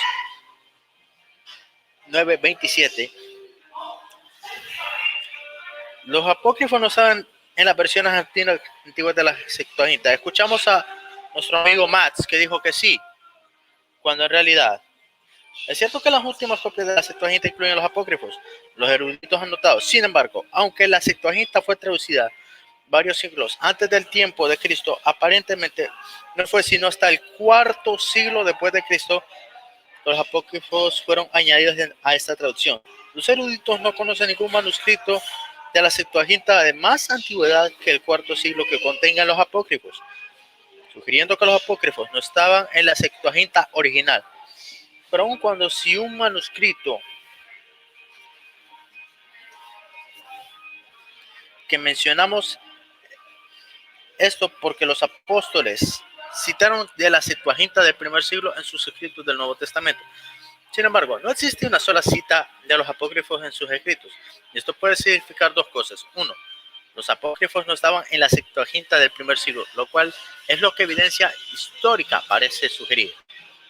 9:27. Los apócrifos no saben en las versiones antiguas de la Septuaginta. Escuchamos a nuestro amigo Max, que dijo que sí, cuando en realidad es cierto que las últimas copias de la Septuaginta incluyen los apócrifos, los eruditos anotados. Sin embargo, aunque la Septuaginta fue traducida varios siglos antes del tiempo de Cristo, aparentemente no fue sino hasta el cuarto siglo después de Cristo los apócrifos fueron añadidos a esta traducción. Los eruditos no conocen ningún manuscrito de la Septuaginta de más antigüedad que el cuarto siglo que contengan los apócrifos, sugiriendo que los apócrifos no estaban en la Septuaginta original. Pero aun cuando si un manuscrito que mencionamos esto porque los apóstoles citaron de la Septuaginta del primer siglo en sus escritos del Nuevo Testamento. Sin embargo, no existe una sola cita de los apócrifos en sus escritos. Y esto puede significar dos cosas. Uno, los apócrifos no estaban en la Septuaginta del primer siglo, lo cual es lo que evidencia histórica parece sugerir.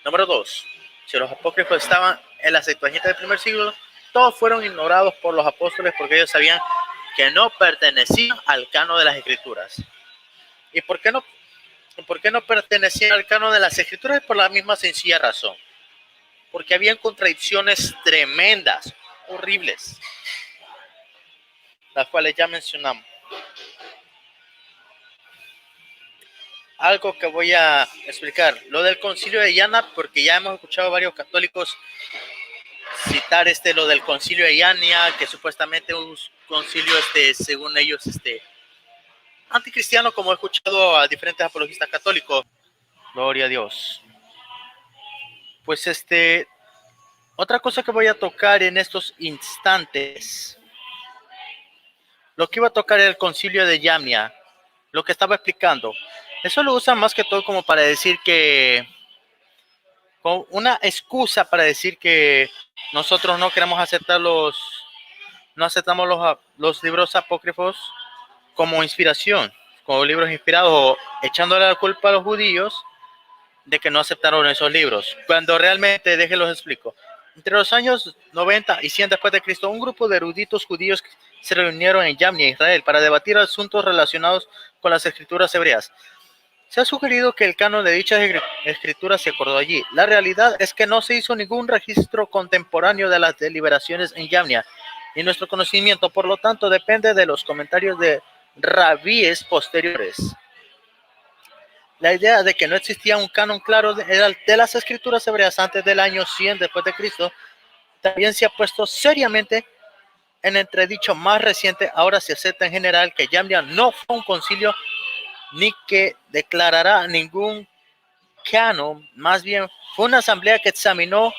Número dos, si los apócrifos estaban en la Septuaginta del primer siglo, todos fueron ignorados por los apóstoles porque ellos sabían que no pertenecían al canon de las Escrituras. ¿Y por qué no pertenecían al canon de las Escrituras? Por la misma sencilla razón. Porque habían contradicciones tremendas, horribles, las cuales ya mencionamos. Algo que voy a explicar, lo del concilio de Llana, porque ya hemos escuchado a varios católicos citar lo del concilio de Llana, que supuestamente es un concilio, según ellos, anticristiano, como he escuchado a diferentes apologistas católicos. Gloria a Dios. Pues otra cosa que voy a tocar en estos instantes, lo que iba a tocar el concilio de Yamnia, lo que estaba explicando, eso lo usan más que todo como para decir que, como una excusa para decir que nosotros no queremos aceptar no aceptamos los libros apócrifos como inspiración, como libros inspirados, o echándole la culpa a los judíos de que no aceptaron esos libros, cuando realmente, déjenlos explico. Entre los años 90 y 100 después de Cristo, un grupo de eruditos judíos se reunieron en Yamnia, Israel, para debatir asuntos relacionados con las escrituras hebreas. Se ha sugerido que el canon de dichas escrituras se acordó allí. La realidad es que no se hizo ningún registro contemporáneo de las deliberaciones en Yamnia, y nuestro conocimiento, por lo tanto, depende de los comentarios de rabíes posteriores. La idea de que no existía un canon claro de las escrituras hebreas antes del año 100 después de Cristo también se ha puesto seriamente en entredicho más reciente. Ahora se acepta en general que Yamnia no fue un concilio ni que declarará ningún canon, más bien fue una asamblea que examinó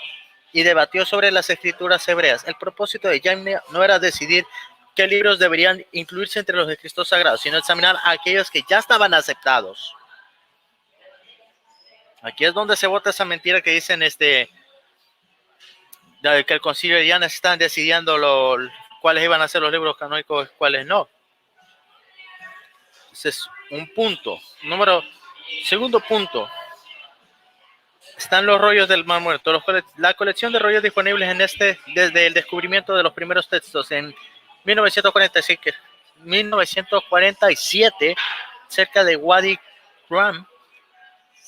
y debatió sobre las escrituras hebreas. El propósito de Yamnia no era decidir qué libros deberían incluirse entre los escritos sagrados, sino examinar a aquellos que ya estaban aceptados. Aquí es donde se bota esa mentira que dicen de que el concilio de Diana están decidiendo cuáles iban a ser los libros canónicos y cuáles no. Ese es un punto. Segundo punto. Están los rollos del Mar Muerto. La colección de rollos disponibles desde el descubrimiento de los primeros textos en 1947, cerca de Wadi Rum,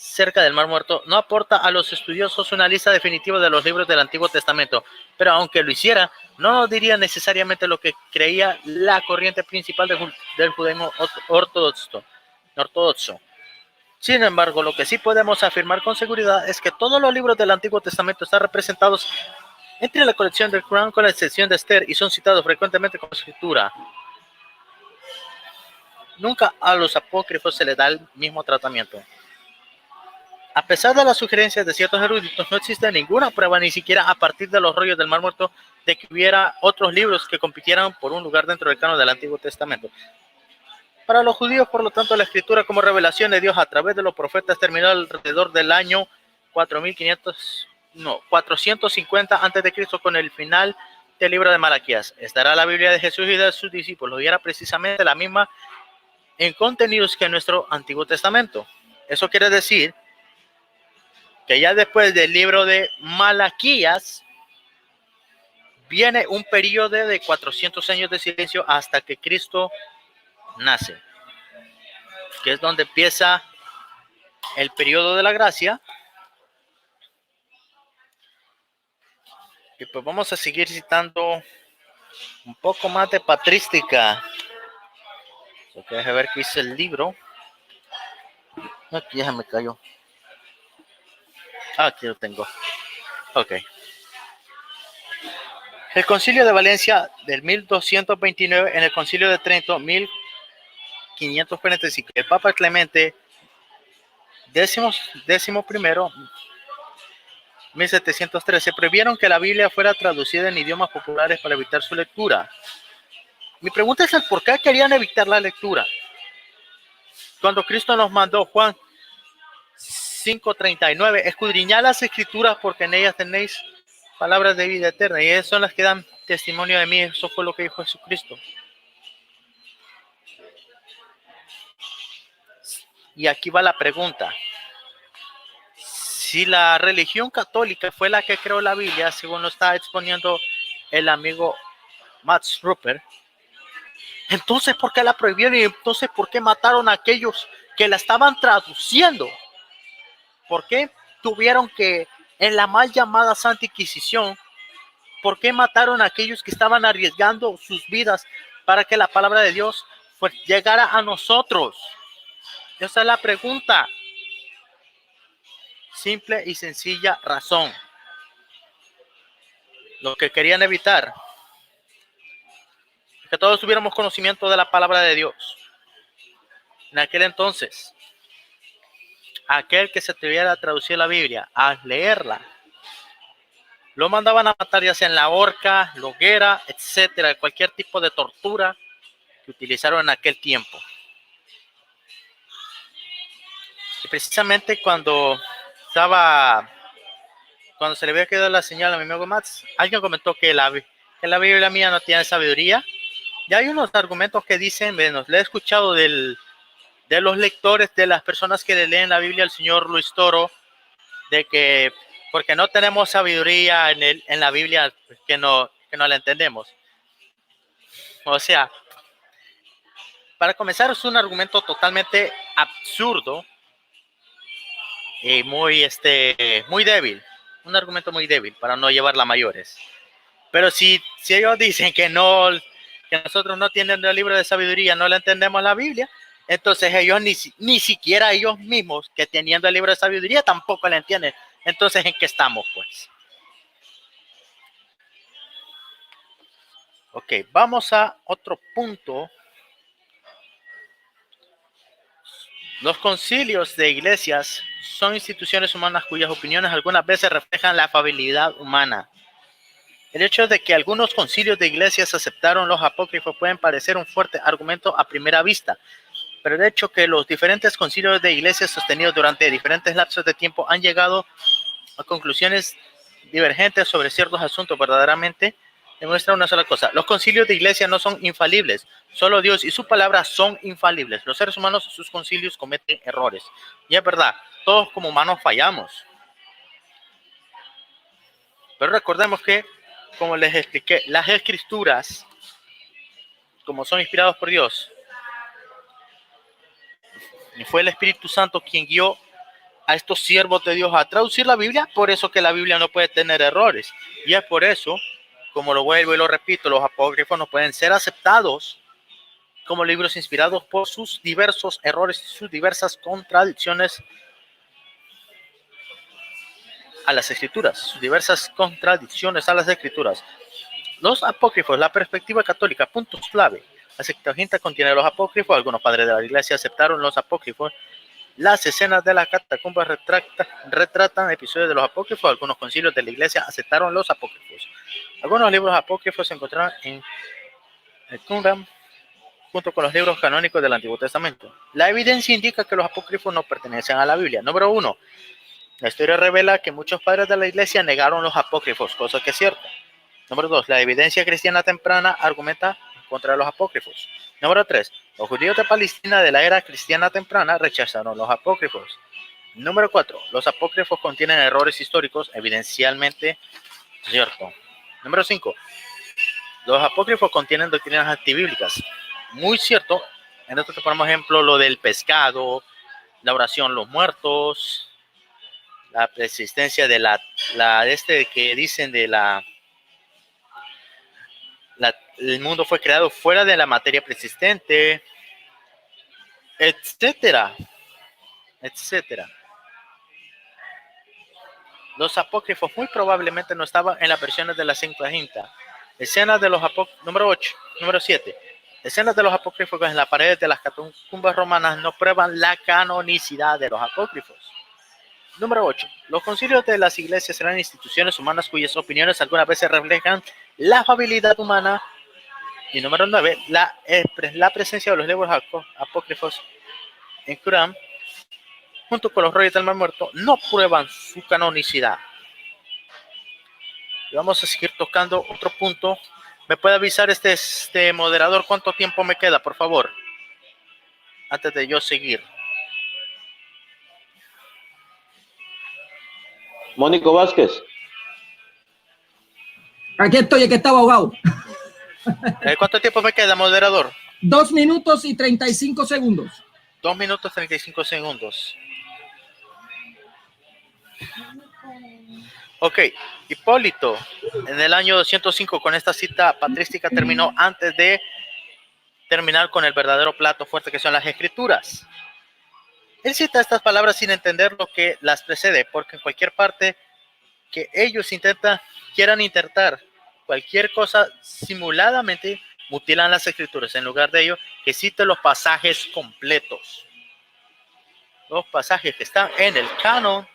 cerca del Mar Muerto, no aporta a los estudiosos una lista definitiva de los libros del Antiguo Testamento, pero aunque lo hiciera, no nos diría necesariamente lo que creía la corriente principal del judaísmo ortodoxo. Sin embargo, lo que sí podemos afirmar con seguridad es que todos los libros del Antiguo Testamento están representados entre la colección del Corán, con la excepción de Esther, y son citados frecuentemente como escritura. Nunca a los apócrifos se les da el mismo tratamiento. A pesar de las sugerencias de ciertos eruditos, no existe ninguna prueba, ni siquiera a partir de los rollos del Mar Muerto, de que hubiera otros libros que compitieran por un lugar dentro del canon del Antiguo Testamento. Para los judíos, por lo tanto, la escritura como revelación de Dios a través de los profetas terminó alrededor del año 450 a.C. con el final del libro de Malaquías. Esta era la Biblia de Jesús y de sus discípulos, y era precisamente la misma en contenidos que nuestro Antiguo Testamento. Eso quiere decir que ya después del libro de Malaquías viene un periodo de 400 años de silencio hasta que Cristo nace, que es donde empieza el periodo de la gracia. Y pues vamos a seguir citando un poco más de patrística. Déjame ver qué dice el libro. Aquí ya me cayó. Aquí lo tengo. Ok. El Concilio de Valencia del 1229, en el Concilio de Trento 1545. El Papa Clemente XI, 1713, prohibieron que la Biblia fuera traducida en idiomas populares para evitar su lectura. Mi pregunta es el por qué querían evitar la lectura. Cuando Cristo nos mandó, Juan 5:39, escudriñad las escrituras porque en ellas tenéis palabras de vida eterna, y esas son las que dan testimonio de mí. Eso fue lo que dijo Jesucristo. Y aquí va la pregunta. Si la religión católica fue la que creó la Biblia, según lo está exponiendo el amigo Max Rupert, entonces ¿por qué la prohibieron? Y entonces ¿por qué mataron a aquellos que la estaban traduciendo? ¿Por qué tuvieron que, en la mal llamada Santa Inquisición, por qué mataron a aquellos que estaban arriesgando sus vidas para que la palabra de Dios llegara a nosotros? Esa es la pregunta. Simple y sencilla razón. Lo que querían evitar es que todos tuviéramos conocimiento de la palabra de Dios. En aquel entonces, aquel que se atreviera a traducir la Biblia, a leerla, lo mandaban a matar, ya sea en la horca, la hoguera, etcétera, cualquier tipo de tortura que utilizaron en aquel tiempo. Y precisamente cuando se le había quedado la señal a mi amigo Max, alguien comentó que la Biblia mía no tiene sabiduría. Y hay unos argumentos que dicen, bueno, le he escuchado de los lectores, de las personas que le leen la Biblia al señor Luis Toro, de que porque no tenemos sabiduría en la Biblia, que no la entendemos. O sea, para comenzar, es un argumento totalmente absurdo y muy débil. Un argumento muy débil para no llevarla a mayores. Pero si ellos dicen que nosotros no tienen el libro de sabiduría, no le entendemos la Biblia, entonces ellos ni siquiera ellos mismos, que teniendo el libro de sabiduría, tampoco le entienden. Entonces, ¿en qué estamos, pues? Ok, vamos a otro punto. Los concilios de iglesias son instituciones humanas cuyas opiniones algunas veces reflejan la afabilidad humana. El hecho de que algunos concilios de iglesias aceptaron los apócrifos pueden parecer un fuerte argumento a primera vista, pero de hecho que los diferentes concilios de iglesias sostenidos durante diferentes lapsos de tiempo han llegado a conclusiones divergentes sobre ciertos asuntos verdaderamente demuestra una sola cosa: los concilios de iglesia no son infalibles, solo Dios y su palabra son infalibles. Los seres humanos y sus concilios cometen errores, y es verdad, todos como humanos fallamos, pero recordemos que, como les expliqué, las escrituras, como son inspirados por Dios, y fue el Espíritu Santo quien guió a estos siervos de Dios a traducir la Biblia, por eso que la Biblia no puede tener errores. Y es por eso, como lo vuelvo y lo repito, los apócrifos no pueden ser aceptados como libros inspirados por sus diversos errores y sus diversas contradicciones a las escrituras, Los apócrifos, la perspectiva católica, puntos clave. La Septuaginta contiene los apócrifos, algunos padres de la iglesia aceptaron los apócrifos. Las escenas de las catacumbas retratan episodios de los apócrifos. Algunos concilios de la iglesia aceptaron los apócrifos. Algunos libros apócrifos se encontraron en el Qumran junto con los libros canónicos del Antiguo Testamento. La evidencia indica que los apócrifos no pertenecen a la Biblia. Número 1. La historia revela que muchos padres de la iglesia negaron los apócrifos, cosa que es cierta. Número 2. La evidencia cristiana temprana argumenta contra los apócrifos. Número 3. Los judíos de Palestina de la era cristiana temprana rechazaron los apócrifos. Número 4. Los apócrifos contienen errores históricos, evidencialmente cierto. Número 5. Los apócrifos contienen doctrinas antibíblicas. Muy cierto. En esto te ponemos ejemplo lo del pescado, la oración los muertos, la persistencia de que dicen de el mundo fue creado fuera de la materia persistente, etcétera, etcétera. Los apócrifos muy probablemente no estaban en las versiones de la Septuaginta. Escenas de los apócrifos, número 7. Escenas de los apócrifos en las paredes de las catacumbas romanas no prueban la canonicidad de los apócrifos. Número 8. Los concilios de las iglesias eran instituciones humanas cuyas opiniones algunas veces reflejan la afabilidad humana. Y número 9. La presencia de los libros apócrifos en Qumran, junto con los rollos del Mar Muerto, no prueban su canonicidad. Y vamos a seguir tocando otro punto. ¿Me puede avisar este moderador cuánto tiempo me queda, por favor? Antes de yo seguir. Mónico Vázquez. Aquí estoy, que estaba ahogado. ¿Cuánto tiempo me queda, moderador? 2 minutos y 35 segundos. 2 minutos 35 segundos. Ok, Hipólito, en el año 205, con esta cita patrística, terminó antes de terminar con el verdadero plato fuerte que son las escrituras. Él cita estas palabras sin entender lo que las precede, porque en cualquier parte que ellos quieran intentar cualquier cosa simuladamente, mutilan las escrituras. En lugar de ello, que cite los pasajes completos. Los pasajes que están en el canon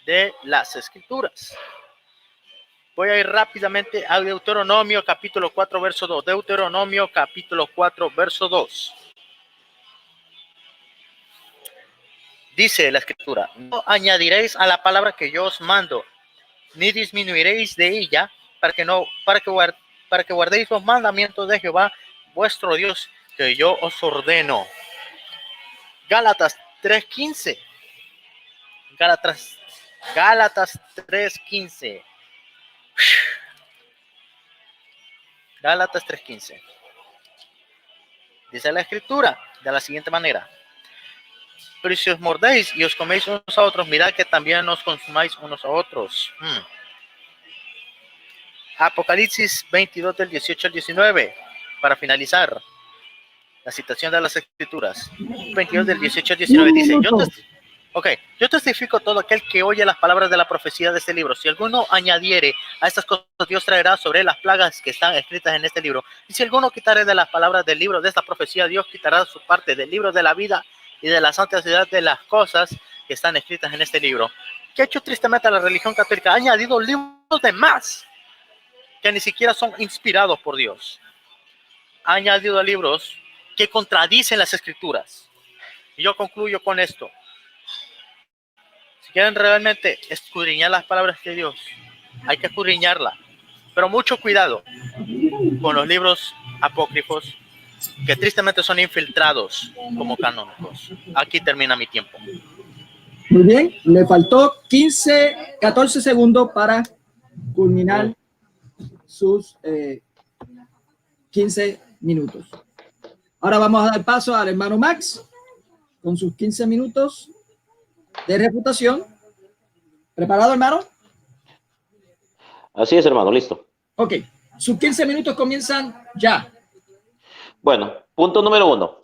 de las escrituras. Voy a ir rápidamente a Deuteronomio capítulo 4 verso 2. Deuteronomio capítulo 4 verso 2. Dice la escritura: no añadiréis a la palabra que yo os mando, ni disminuiréis de ella, para que guardéis los mandamientos de Jehová vuestro Dios, que yo os ordeno. Gálatas 3:15. Gálatas 3:15. Gálatas 3:15. Dice la escritura de la siguiente manera: pero si os mordéis y os coméis unos a otros, mirad que también os consumáis unos a otros. Apocalipsis 22 del 18 al 19. Para finalizar la citación de las escrituras, 22 del 18 al 19 dice: yo testifico todo aquel que oye las palabras de la profecía de este libro. Si alguno añadiere a estas cosas, Dios traerá sobre las plagas que están escritas en este libro. Y si alguno quitare de las palabras del libro de esta profecía, Dios quitará su parte del libro de la vida y de la santidad de las cosas que están escritas en este libro. ¿Qué ha hecho tristemente a la religión católica? Ha añadido libros de más que ni siquiera son inspirados por Dios. Ha añadido libros que contradicen las escrituras. Y yo concluyo con esto. Si quieren realmente escudriñar las palabras de Dios, hay que escudriñarlas. Pero mucho cuidado con los libros apócrifos que tristemente son infiltrados como canónicos. Aquí termina mi tiempo. Muy bien, le faltó 14 segundos para culminar sus 15 minutos. Ahora vamos a dar paso al hermano Max con sus 15 minutos de refutación. ¿Preparado, hermano? Así es, hermano, listo. Ok, sus 15 minutos comienzan ya. Bueno, punto número 1.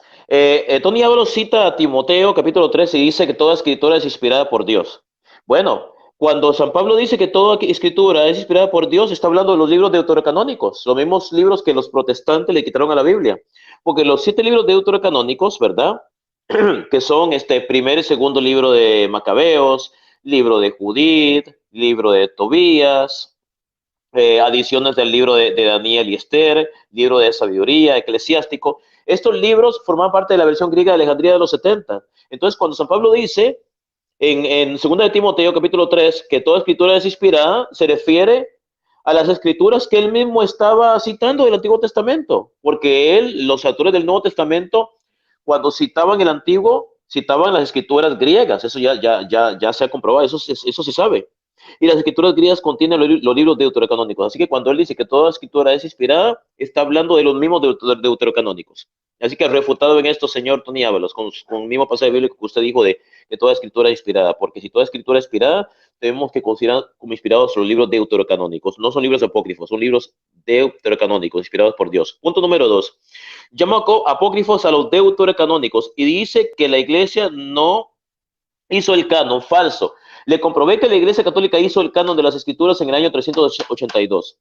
Tony Ábalos cita a Timoteo capítulo 3 y dice que toda escritura es inspirada por Dios. Bueno, cuando San Pablo dice que toda escritura es inspirada por Dios, está hablando de los libros deuterocanónicos, los mismos libros que los protestantes le quitaron a la Biblia. Porque los 7 libros deuterocanónicos, ¿verdad? Que son primer y segundo libro de Macabeos, libro de Judith, libro de Tobías, adiciones del libro de Daniel y Esther, libro de sabiduría, eclesiástico. Estos libros forman parte de la versión griega de Alejandría de los 70. Entonces, cuando San Pablo dice en 2 de Timoteo capítulo 3 que toda escritura es inspirada, se refiere a las escrituras que él mismo estaba citando del Antiguo Testamento, porque los autores del Nuevo Testamento, cuando citaban el Antiguo, citaban las escrituras griegas. Eso ya se ha comprobado, eso se sabe. Y las escrituras griegas contienen los libros deuterocanónicos. Así que cuando él dice que toda escritura es inspirada, está hablando de los mismos deuterocanónicos. Así que refutado en esto, señor Tony Ábalos, con el mismo pasaje bíblico que usted dijo de que toda escritura es inspirada. Porque si toda escritura es inspirada, tenemos que considerar como inspirados los libros deuterocanónicos. No son libros apócrifos, son libros deuterocanónicos, inspirados por Dios. Punto número 2. Llama apócrifos a los deuterocanónicos y dice que la iglesia no hizo el canon. Falso. Le comprobé que la Iglesia Católica hizo el canon de las Escrituras en el año 382.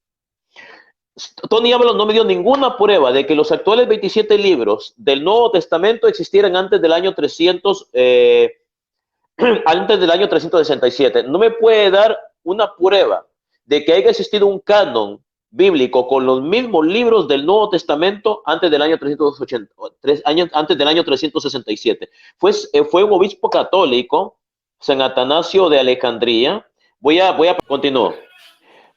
Tony Ábalos no me dio ninguna prueba de que los actuales 27 libros del Nuevo Testamento existieran antes del año 367. No me puede dar una prueba de que haya existido un canon bíblico con los mismos libros del Nuevo Testamento antes del año 367. Fue un obispo católico, San Atanasio de Alejandría. Voy a continuar.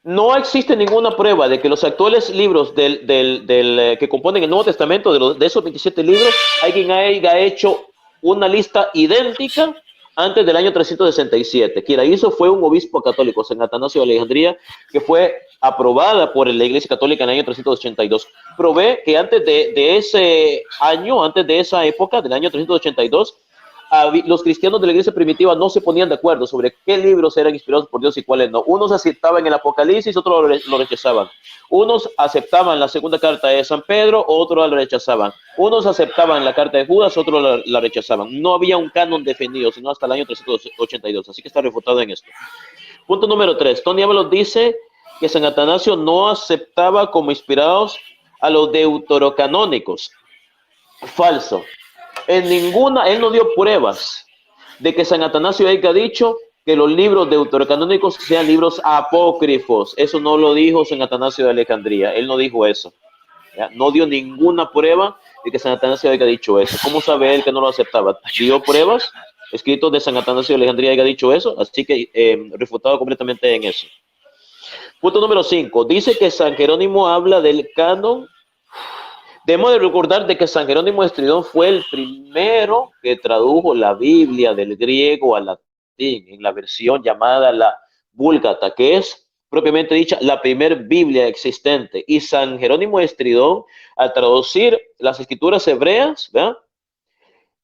No existe ninguna prueba de que los actuales libros que componen el Nuevo Testamento, de esos 27 libros, alguien haya hecho una lista idéntica antes del año 367. Quien la hizo fue un obispo católico, San Atanasio de Alejandría, que fue aprobada por la Iglesia Católica en el año 382. Probé que antes de ese año, antes de esa época, del año 382, los cristianos de la iglesia primitiva no se ponían de acuerdo sobre qué libros eran inspirados por Dios y cuáles no. Unos aceptaban el Apocalipsis, otros lo rechazaban. Unos aceptaban la segunda carta de San Pedro, otros la rechazaban. Unos aceptaban la carta de Judas, otros la rechazaban. No había un canon definido, sino hasta el año 382. Así que está refutado en esto. Punto número 3. Tony Ábalos dice que San Atanasio no aceptaba como inspirados a los deuterocanónicos. Falso. Él no dio pruebas de que San Atanasio haya dicho que los libros deuterocanónicos sean libros apócrifos. Eso no lo dijo San Atanasio de Alejandría. Él no dijo eso. ¿Ya? No dio ninguna prueba de que San Atanasio haya dicho eso. ¿Cómo sabe él que no lo aceptaba? ¿Dio pruebas? Escritos de San Atanasio de Alejandría haya dicho eso. Así que refutado completamente en eso. Punto número 5. Dice que San Jerónimo habla del canon. Debemos de recordar de que San Jerónimo de Estridón fue el primero que tradujo la Biblia del griego al latín en la versión llamada la Vulgata, que es propiamente dicha la primera Biblia existente. Y San Jerónimo de Estridón, al traducir las escrituras hebreas, ¿verdad?,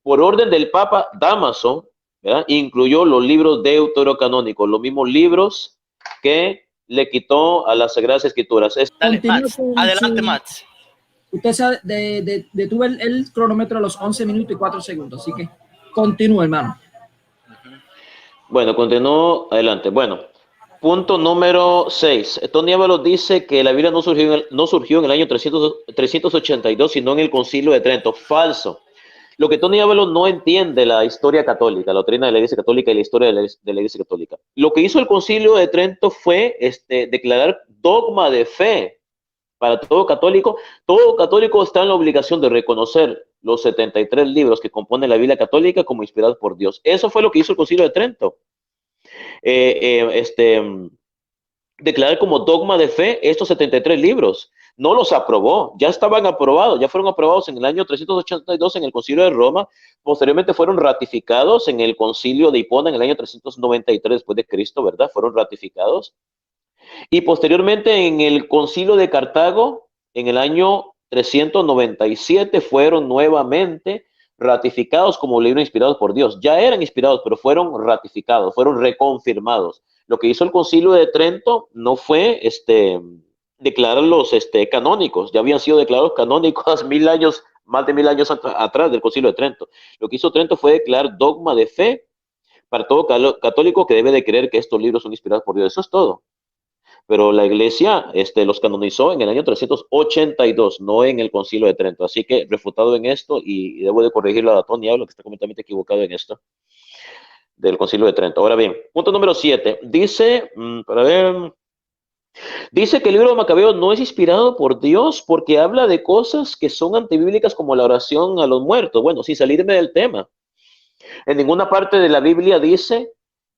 por orden del Papa Dámaso, ¿verdad?, incluyó los libros deuterocanónicos, los mismos libros que le quitó a las Sagradas Escrituras. Dale, Mats. Adelante, Mats. Usted se detuvo el cronómetro a los 11 minutos y 4 segundos, así que continúe, hermano. Bueno, continúo adelante. Bueno, punto número 6. Tony Ábalos dice que la Biblia no surgió en el año 382, sino en el Concilio de Trento. Falso. Lo que Tony Ábalos no entiende la historia católica, la doctrina de la Iglesia Católica y la historia de la Iglesia Católica. Lo que hizo el Concilio de Trento fue declarar dogma de fe Para todo católico está en la obligación de reconocer los 73 libros que componen la Biblia católica como inspirados por Dios. Eso fue lo que hizo el Concilio de Trento. Declarar como dogma de fe estos 73 libros. No los aprobó, ya estaban aprobados, ya fueron aprobados en el año 382 en el Concilio de Roma, posteriormente fueron ratificados en el Concilio de Hipona en el año 393 después de Cristo, ¿verdad? Fueron ratificados. Y posteriormente en el Concilio de Cartago, en el año 397, fueron nuevamente ratificados como libros inspirados por Dios. Ya eran inspirados, pero fueron ratificados, fueron reconfirmados. Lo que hizo el Concilio de Trento no fue declararlos canónicos, ya habían sido declarados canónicos 1000 años, más de 1000 años atrás del Concilio de Trento. Lo que hizo Trento fue declarar dogma de fe para todo católico que debe de creer que estos libros son inspirados por Dios. Eso es todo. Pero la iglesia los canonizó en el año 382, no en el Concilio de Trento. Así que refutado en esto, y debo de corregirlo a Tony Hablo, que está completamente equivocado en esto, del Concilio de Trento. Ahora bien, punto número 7. Dice, dice que el libro de Macabeos no es inspirado por Dios porque habla de cosas que son antibíblicas como la oración a los muertos. Bueno, sin salirme del tema. En ninguna parte de la Biblia dice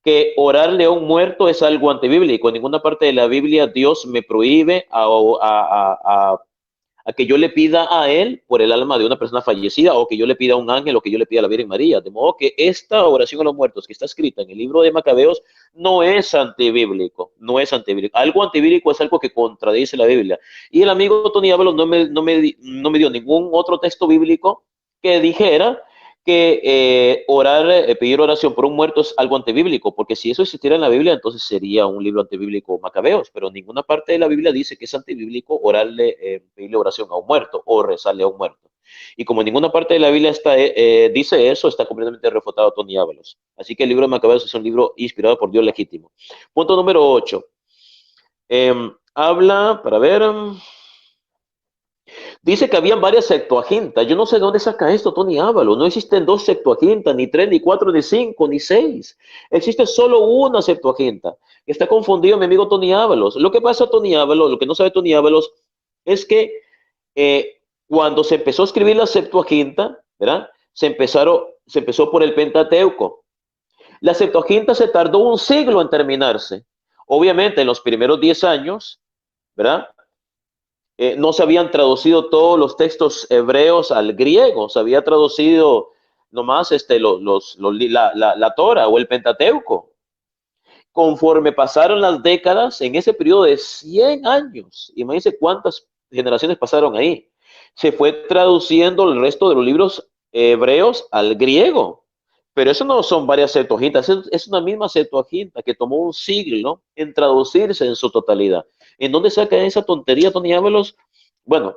que orarle a un muerto es algo antibíblico. En ninguna parte de la Biblia Dios me prohíbe a que yo le pida a Él por el alma de una persona fallecida, o que yo le pida a un ángel, o que yo le pida a la Virgen María. De modo que esta oración a los muertos que está escrita en el libro de Macabeos no es antibíblico, no es antibíblico. Algo antibíblico es algo que contradice la Biblia. Y el amigo Tony Ábalos no me dio ningún otro texto bíblico que dijera que pedir oración por un muerto es algo antibíblico, porque si eso existiera en la Biblia, entonces sería un libro antibíblico Macabeos, pero en ninguna parte de la Biblia dice que es antibíblico pedirle oración a un muerto o rezarle a un muerto. Y como en ninguna parte de la Biblia dice eso, está completamente refutado Tony Ábalos. Así que el libro de Macabeos es un libro inspirado por Dios legítimo. Punto número 8. Habla, para ver... Dice que habían varias Septuagintas. Yo no sé de dónde saca esto Tony Ábalos. No existen 2 Septuagintas, ni 3, ni 4, ni 5, ni 6. Existe solo una Septuaginta. Está confundido mi amigo Tony Ábalos. Lo que pasa, Tony Ábalos, lo que no sabe Tony Ábalos, es que cuando se empezó a escribir la Septuaginta, ¿verdad? Se empezó por el Pentateuco. La Septuaginta se tardó un siglo en terminarse. Obviamente, en los primeros 10 años, ¿verdad? No se habían traducido todos los textos hebreos al griego, se había traducido nomás la Torah o el Pentateuco. Conforme pasaron las décadas, en ese periodo de 100 años, imagínense cuántas generaciones pasaron ahí, se fue traduciendo el resto de los libros hebreos al griego. Pero eso no son varias Septuagintas, es una misma Septuaginta que tomó un siglo en traducirse en su totalidad. ¿En dónde saca esa tontería Tony Ábalos? Bueno,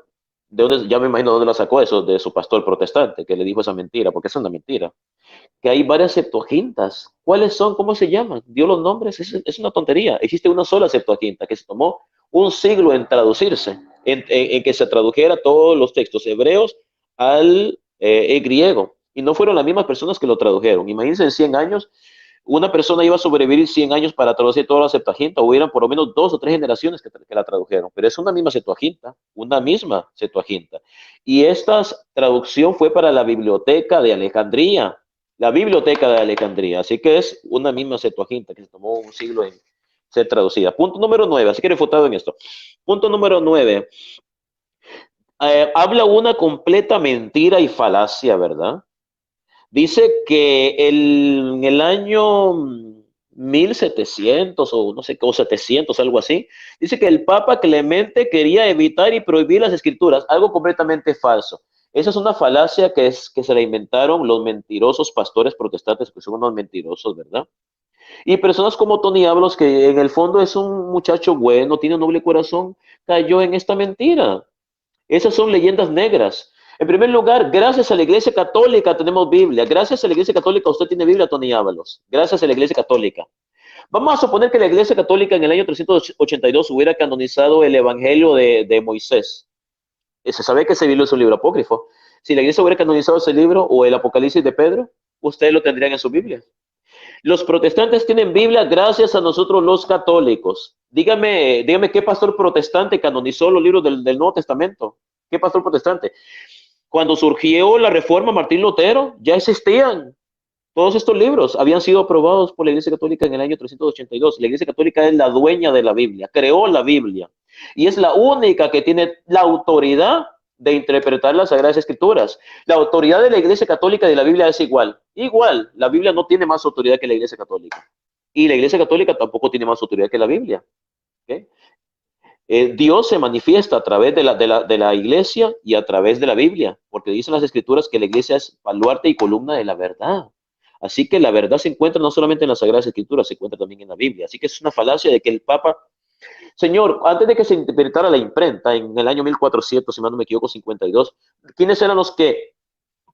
ya me imagino dónde la sacó eso, de su pastor protestante, que le dijo esa mentira, porque es una mentira. Que hay varias Septuagintas. ¿Cuáles son? ¿Cómo se llaman? Dio los nombres, es una tontería. Existe una sola Septuaginta que se tomó un siglo en traducirse, en que se tradujera todos los textos hebreos al griego. Y no fueron las mismas personas que lo tradujeron. Imagínense, en 100 años, una persona iba a sobrevivir 100 años para traducir toda la Septuaginta, o hubieran por lo menos 2 o 3 generaciones que la tradujeron. Pero es una misma Septuaginta, una misma Septuaginta. Y esta traducción fue para la Biblioteca de Alejandría, la Biblioteca de Alejandría. Así que es una misma Septuaginta que se tomó un siglo en ser traducida. Punto número 9, así que refutado en esto. Punto número 9. Habla una completa mentira y falacia, ¿verdad? Dice que en el año 1700 o no sé qué, o 700, algo así, dice que el Papa Clemente quería evitar y prohibir las escrituras, algo completamente falso. Esa es una falacia que se la inventaron los mentirosos pastores protestantes, que son unos mentirosos, ¿verdad? Y personas como Tony Ábalos, que en el fondo es un muchacho bueno, tiene un noble corazón, cayó en esta mentira. Esas son leyendas negras. En primer lugar, gracias a la Iglesia Católica tenemos Biblia. Gracias a la Iglesia Católica usted tiene Biblia, Tony Ábalos. Gracias a la Iglesia Católica. Vamos a suponer que la Iglesia Católica en el año 382 hubiera canonizado el Evangelio de Moisés. Se sabe que ese libro es un libro apócrifo. Si la Iglesia hubiera canonizado ese libro o el Apocalipsis de Pedro, ustedes lo tendrían en su Biblia. Los protestantes tienen Biblia gracias a nosotros los católicos. Dígame qué pastor protestante canonizó los libros del Nuevo Testamento. ¿Qué pastor protestante? Cuando surgió la Reforma, Martín Lutero, ya existían todos estos libros. Habían sido aprobados por la Iglesia Católica en el año 382. La Iglesia Católica es la dueña de la Biblia, creó la Biblia y es la única que tiene la autoridad de interpretar las Sagradas Escrituras. La autoridad de la Iglesia Católica y de la Biblia es igual. Igual, la Biblia no tiene más autoridad que la Iglesia Católica. Y la Iglesia Católica tampoco tiene más autoridad que la Biblia. ¿Okay? Dios se manifiesta a través de la Iglesia y a través de la Biblia, porque dicen las Escrituras que la Iglesia es baluarte y columna de la verdad. Así que la verdad se encuentra no solamente en las Sagradas Escrituras, se encuentra también en la Biblia. Así que es una falacia de que el Papa... Señor, antes de que se interpretara la imprenta, en el año 1400, si mal no me equivoco, 52, ¿quiénes eran los que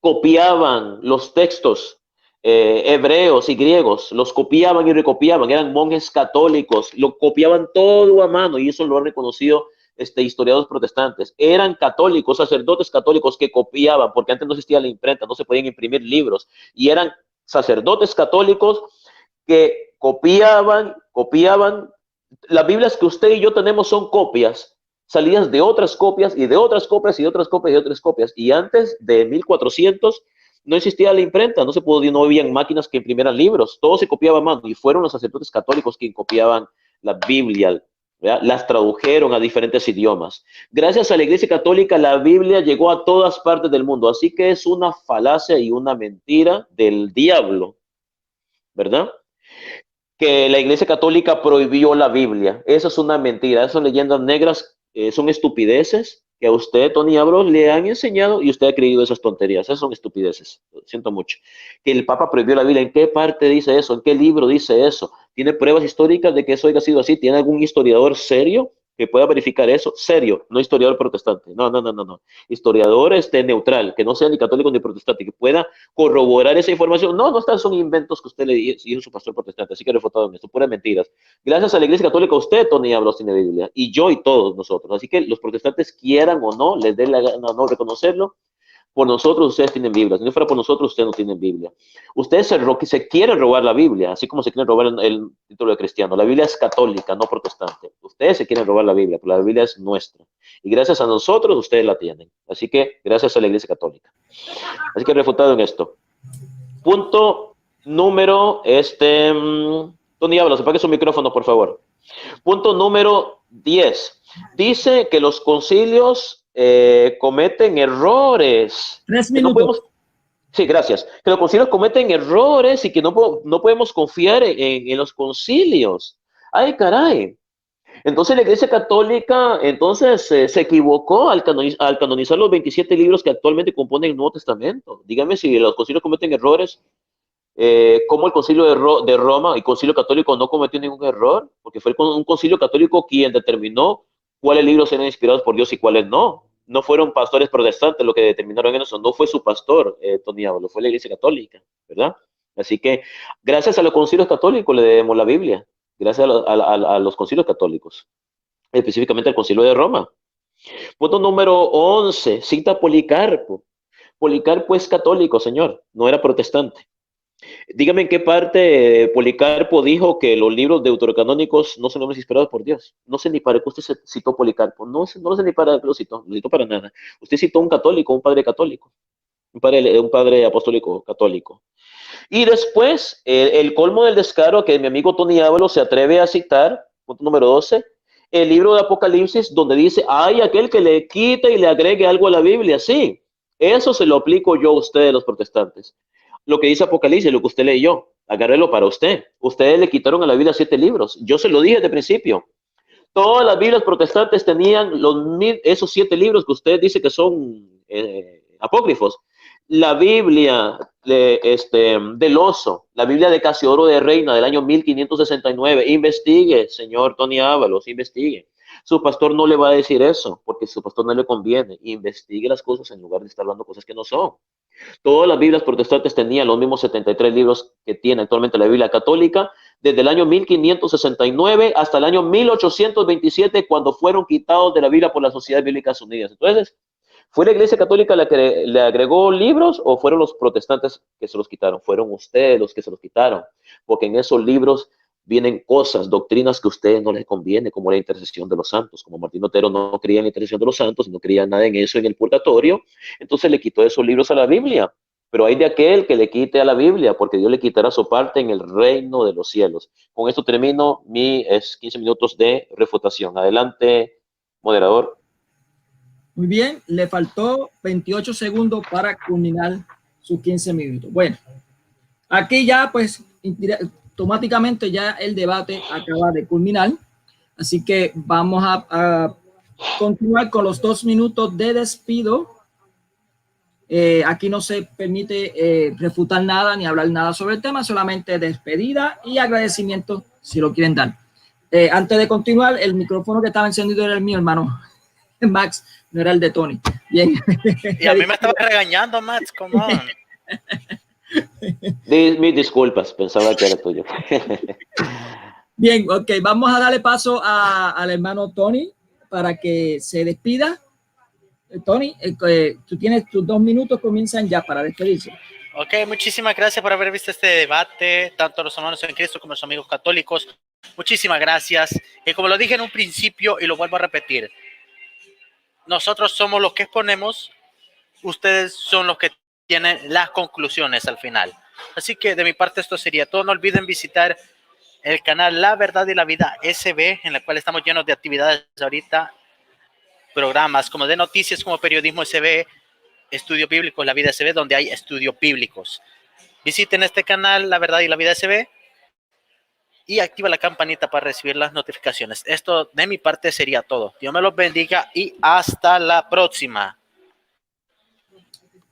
copiaban los textos hebreos y griegos? Los copiaban y recopiaban, eran monjes católicos, lo copiaban todo a mano, y eso lo han reconocido historiadores protestantes. Eran católicos, sacerdotes católicos que copiaban, porque antes no existía la imprenta, no se podían imprimir libros, y eran sacerdotes católicos que copiaban. Las Biblias que usted y yo tenemos son copias, salidas de otras copias y de otras copias y de otras copias y de otras copias. Y antes de 1400 no existía la imprenta, no habían máquinas que imprimieran libros, todo se copiaba a mano, y fueron los sacerdotes católicos quienes copiaban la Biblia, ¿verdad? Las tradujeron a diferentes idiomas. Gracias a la Iglesia Católica, la Biblia llegó a todas partes del mundo, así que es una falacia y una mentira del diablo, ¿verdad? Que la Iglesia Católica prohibió la Biblia. Eso es una mentira, esas son leyendas negras, son estupideces que a usted, Tony Ábalos, le han enseñado y usted ha creído esas tonterías. Esas son estupideces, lo siento mucho. Que el Papa prohibió la Biblia, ¿en qué parte dice eso? ¿En qué libro dice eso? ¿Tiene pruebas históricas de que eso haya sido así? ¿Tiene algún historiador serio que pueda verificar eso? Serio, no historiador protestante, no. Historiador neutral, que no sea ni católico ni protestante, que pueda corroborar esa información. No son inventos que usted le dijo a su pastor protestante, así que refutado en esto, puras mentiras. Gracias a la Iglesia Católica, usted, Tony Ábalos, tiene Biblia, y yo y todos nosotros. Así que los protestantes, quieran o no, les dé la gana o no reconocerlo, por nosotros ustedes tienen Biblia. Si no fuera por nosotros, ustedes no tienen Biblia. Ustedes se quieren robar la Biblia, así como se quieren robar el título de cristiano. La Biblia es católica, no protestante. Ustedes se quieren robar la Biblia, pero la Biblia es nuestra. Y gracias a nosotros, ustedes la tienen. Así que, gracias a la Iglesia Católica. Así que refutado en esto. Punto número, Tony Ábalos, apague su micrófono, por favor. Punto número 10. Dice que los concilios cometen errores. 3 minutos. Sí, gracias. Que los concilios cometen errores y que no podemos confiar en los concilios. Ay, caray. Entonces la Iglesia Católica se equivocó al canonizar los 27 libros que actualmente componen el Nuevo Testamento. Dígame si los concilios cometen errores. Como el concilio de Roma y concilio católico no cometió ningún error, porque fue un concilio católico quien determinó cuáles libros eran inspirados por Dios y cuáles no. No fueron pastores protestantes los que determinaron eso, no fue su pastor, Tony Ábalos, fue la Iglesia Católica, ¿verdad? Así que gracias a los concilios católicos le debemos la Biblia, gracias a los concilios católicos, específicamente al concilio de Roma. Punto número 11, cita Policarpo. Policarpo es católico, señor, no era protestante. Dígame en qué parte Policarpo dijo que los libros deuterocanónicos no son nombres inspirados por Dios. No sé ni para qué usted citó Policarpo. No sé ni para qué lo citó para nada. Usted citó un católico, un padre católico, un padre apostólico católico. Y después, el colmo del descaro que mi amigo Tony Ábalos se atreve a citar, punto número 12, el libro de Apocalipsis, donde dice, hay aquel que le quita y le agregue algo a la Biblia. Sí, eso se lo aplico yo a ustedes, los protestantes. Lo que dice Apocalipsis, lo que usted leyó, agárrelo para usted. Ustedes le quitaron a la Biblia 7 libros. Yo se lo dije desde el principio. Todas las Biblias protestantes tenían esos 7 libros que usted dice que son apócrifos. La Biblia del oso, la Biblia de Casiodoro de Reina del año 1569. Investigue, señor Tony Ábalos, investigue. Su pastor no le va a decir eso, porque a su pastor no le conviene. Investigue las cosas en lugar de estar hablando cosas que no son. Todas las Biblias protestantes tenían los mismos 73 libros que tiene actualmente la Biblia católica, desde el año 1569 hasta el año 1827, cuando fueron quitados de la Biblia por las Sociedades Bíblicas Unidas. Entonces, ¿Fue la Iglesia Católica la que le agregó libros o fueron los protestantes que se los quitaron? Fueron ustedes los que se los quitaron, porque en esos libros vienen cosas, doctrinas que a ustedes no les conviene, como la intercesión de los santos. Como Martín Lutero no creía en la intercesión de los santos, no creía nada en eso, en el purgatorio, entonces le quitó esos libros a la Biblia. Pero hay de aquel que le quite a la Biblia, porque Dios le quitará su parte en el reino de los cielos. Con esto termino mis 15 minutos de refutación. Adelante, moderador. Muy bien, le faltó 28 segundos para culminar sus 15 minutos. Bueno, aquí ya pues automáticamente ya el debate acaba de culminar, así que vamos a continuar con los 2 minutos de despido. Aquí no se permite refutar nada ni hablar nada sobre el tema, solamente despedida y agradecimiento si lo quieren dar. Antes de continuar, el micrófono que estaba encendido era el mío, hermano Max, no era el de Tony. Bien. Y a mí me estaba regañando, Max, come on. Mis disculpas, pensaba que era tuyo. Bien, ok, vamos a darle paso al hermano Tony para que se despida. Tony, tú tienes tus 2 minutos, comienzan ya para despedirse. Ok, muchísimas gracias por haber visto este debate, tanto los hermanos en Cristo como los amigos católicos. Muchísimas gracias. Y como lo dije en un principio y lo vuelvo a repetir, nosotros somos los que exponemos, ustedes son los que tienen las conclusiones al final. Así que de mi parte esto sería todo. No olviden visitar el canal La Verdad y la Vida SB, en el cual estamos llenos de actividades ahorita, programas como de noticias, como Periodismo SB, Estudio Bíblico, La Vida SB, donde hay estudios bíblicos. Visiten este canal, La Verdad y la Vida SB, y activa la campanita para recibir las notificaciones. Esto de mi parte sería todo. Dios me los bendiga y hasta la próxima.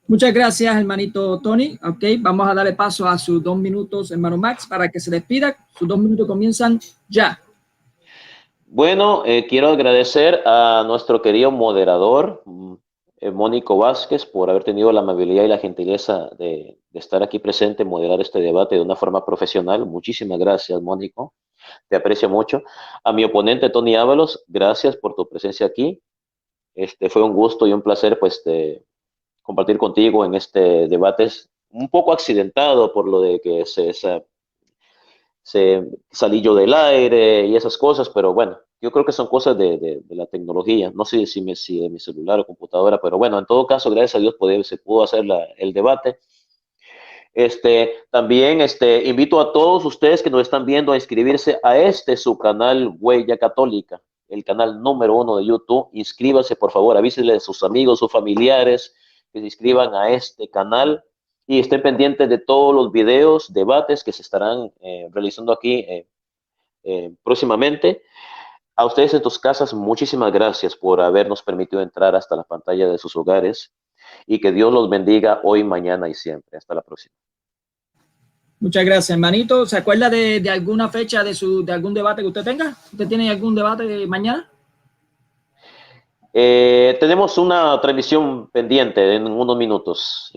Muchas gracias, hermanito Tony. Ok, vamos a darle paso a sus 2 minutos, hermano Max, para que se despida. Sus 2 minutos comienzan ya. Bueno, quiero agradecer a nuestro querido moderador, Mónico Vázquez, por haber tenido la amabilidad y la gentileza de estar aquí presente, moderar este debate de una forma profesional. Muchísimas gracias, Mónico. Te aprecio mucho. A mi oponente, Tony Ábalos, gracias por tu presencia aquí. Fue un gusto y un placer, pues, compartir contigo en este debate. Es un poco accidentado por lo de que se salí yo del aire y esas cosas, pero bueno, yo creo que son cosas de la tecnología. No sé si de mi celular o computadora, pero bueno, en todo caso, gracias a Dios se pudo hacer el debate. También invito a todos ustedes que nos están viendo a inscribirse a su canal Huella Católica, el canal número 1 de YouTube. Inscríbanse, por favor, avísenle a sus amigos, sus familiares que se inscriban a este canal y estén pendientes de todos los videos, debates que se estarán realizando aquí próximamente. A ustedes en tus casas, muchísimas gracias por habernos permitido entrar hasta la pantalla de sus hogares y que Dios los bendiga hoy, mañana y siempre. Hasta la próxima. Muchas gracias, hermanito. ¿Se acuerda de alguna fecha de algún debate que usted tenga? ¿Usted tiene algún debate mañana? Tenemos una transmisión pendiente en unos minutos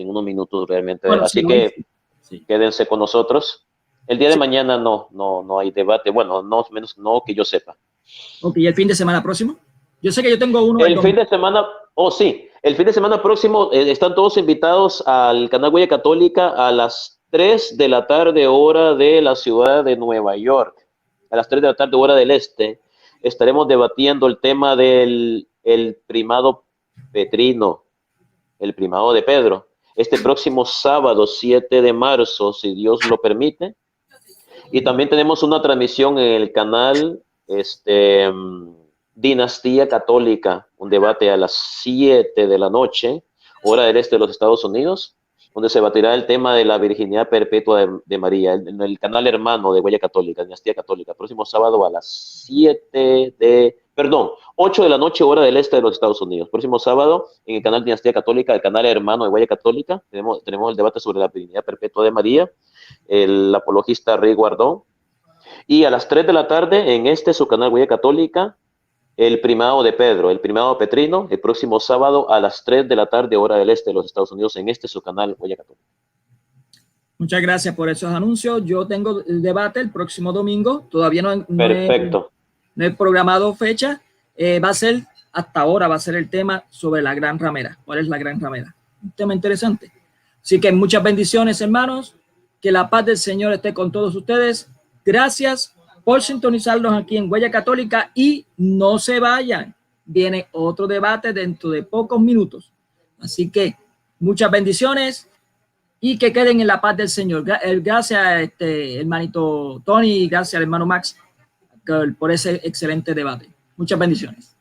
realmente. Bueno, así que sí, quédense con nosotros. El día de mañana no hay debate. Bueno, no que yo sepa. Ok, ¿y el fin de semana próximo? Yo sé que yo tengo uno. El fin de semana, sí, el fin de semana próximo están todos invitados al canal Huella Católica a las 3 de la tarde, hora de la ciudad de Nueva York. A las 3 de la tarde, hora del este, estaremos debatiendo el tema del primado petrino, el primado de Pedro. Este próximo sábado, 7 de marzo, si Dios lo permite. Y también tenemos una transmisión en el canal Dinastía Católica, un debate a las 7 de la noche, hora del este de los Estados Unidos, donde se debatirá el tema de la virginidad perpetua de María, en el canal hermano de Huella Católica, Dinastía Católica, próximo sábado a las 8 de la noche, hora del este de los Estados Unidos. Próximo sábado, en el canal Dinastía Católica, el canal hermano de Huella Católica, tenemos el debate sobre la virginidad perpetua de María, el apologista Rey Guardón. Y a las 3 de la tarde, en su canal Huella Católica, el primado de Pedro, el primado petrino, el próximo sábado a las 3 de la tarde, hora del este de los Estados Unidos, en su canal Huella Católica. Muchas gracias por esos anuncios. Yo tengo el debate el próximo domingo. Todavía no Perfecto. No he programado fecha. Va a ser hasta ahora va a ser el tema sobre la gran ramera. ¿Cuál es la gran ramera? Un tema interesante. Así que muchas bendiciones, hermanos. Que la paz del Señor esté con todos ustedes. Gracias por sintonizarnos aquí en Huella Católica y no se vayan. Viene otro debate dentro de pocos minutos. Así que muchas bendiciones y que queden en la paz del Señor. Gracias a hermanito Tony y gracias al hermano Max por ese excelente debate. Muchas bendiciones.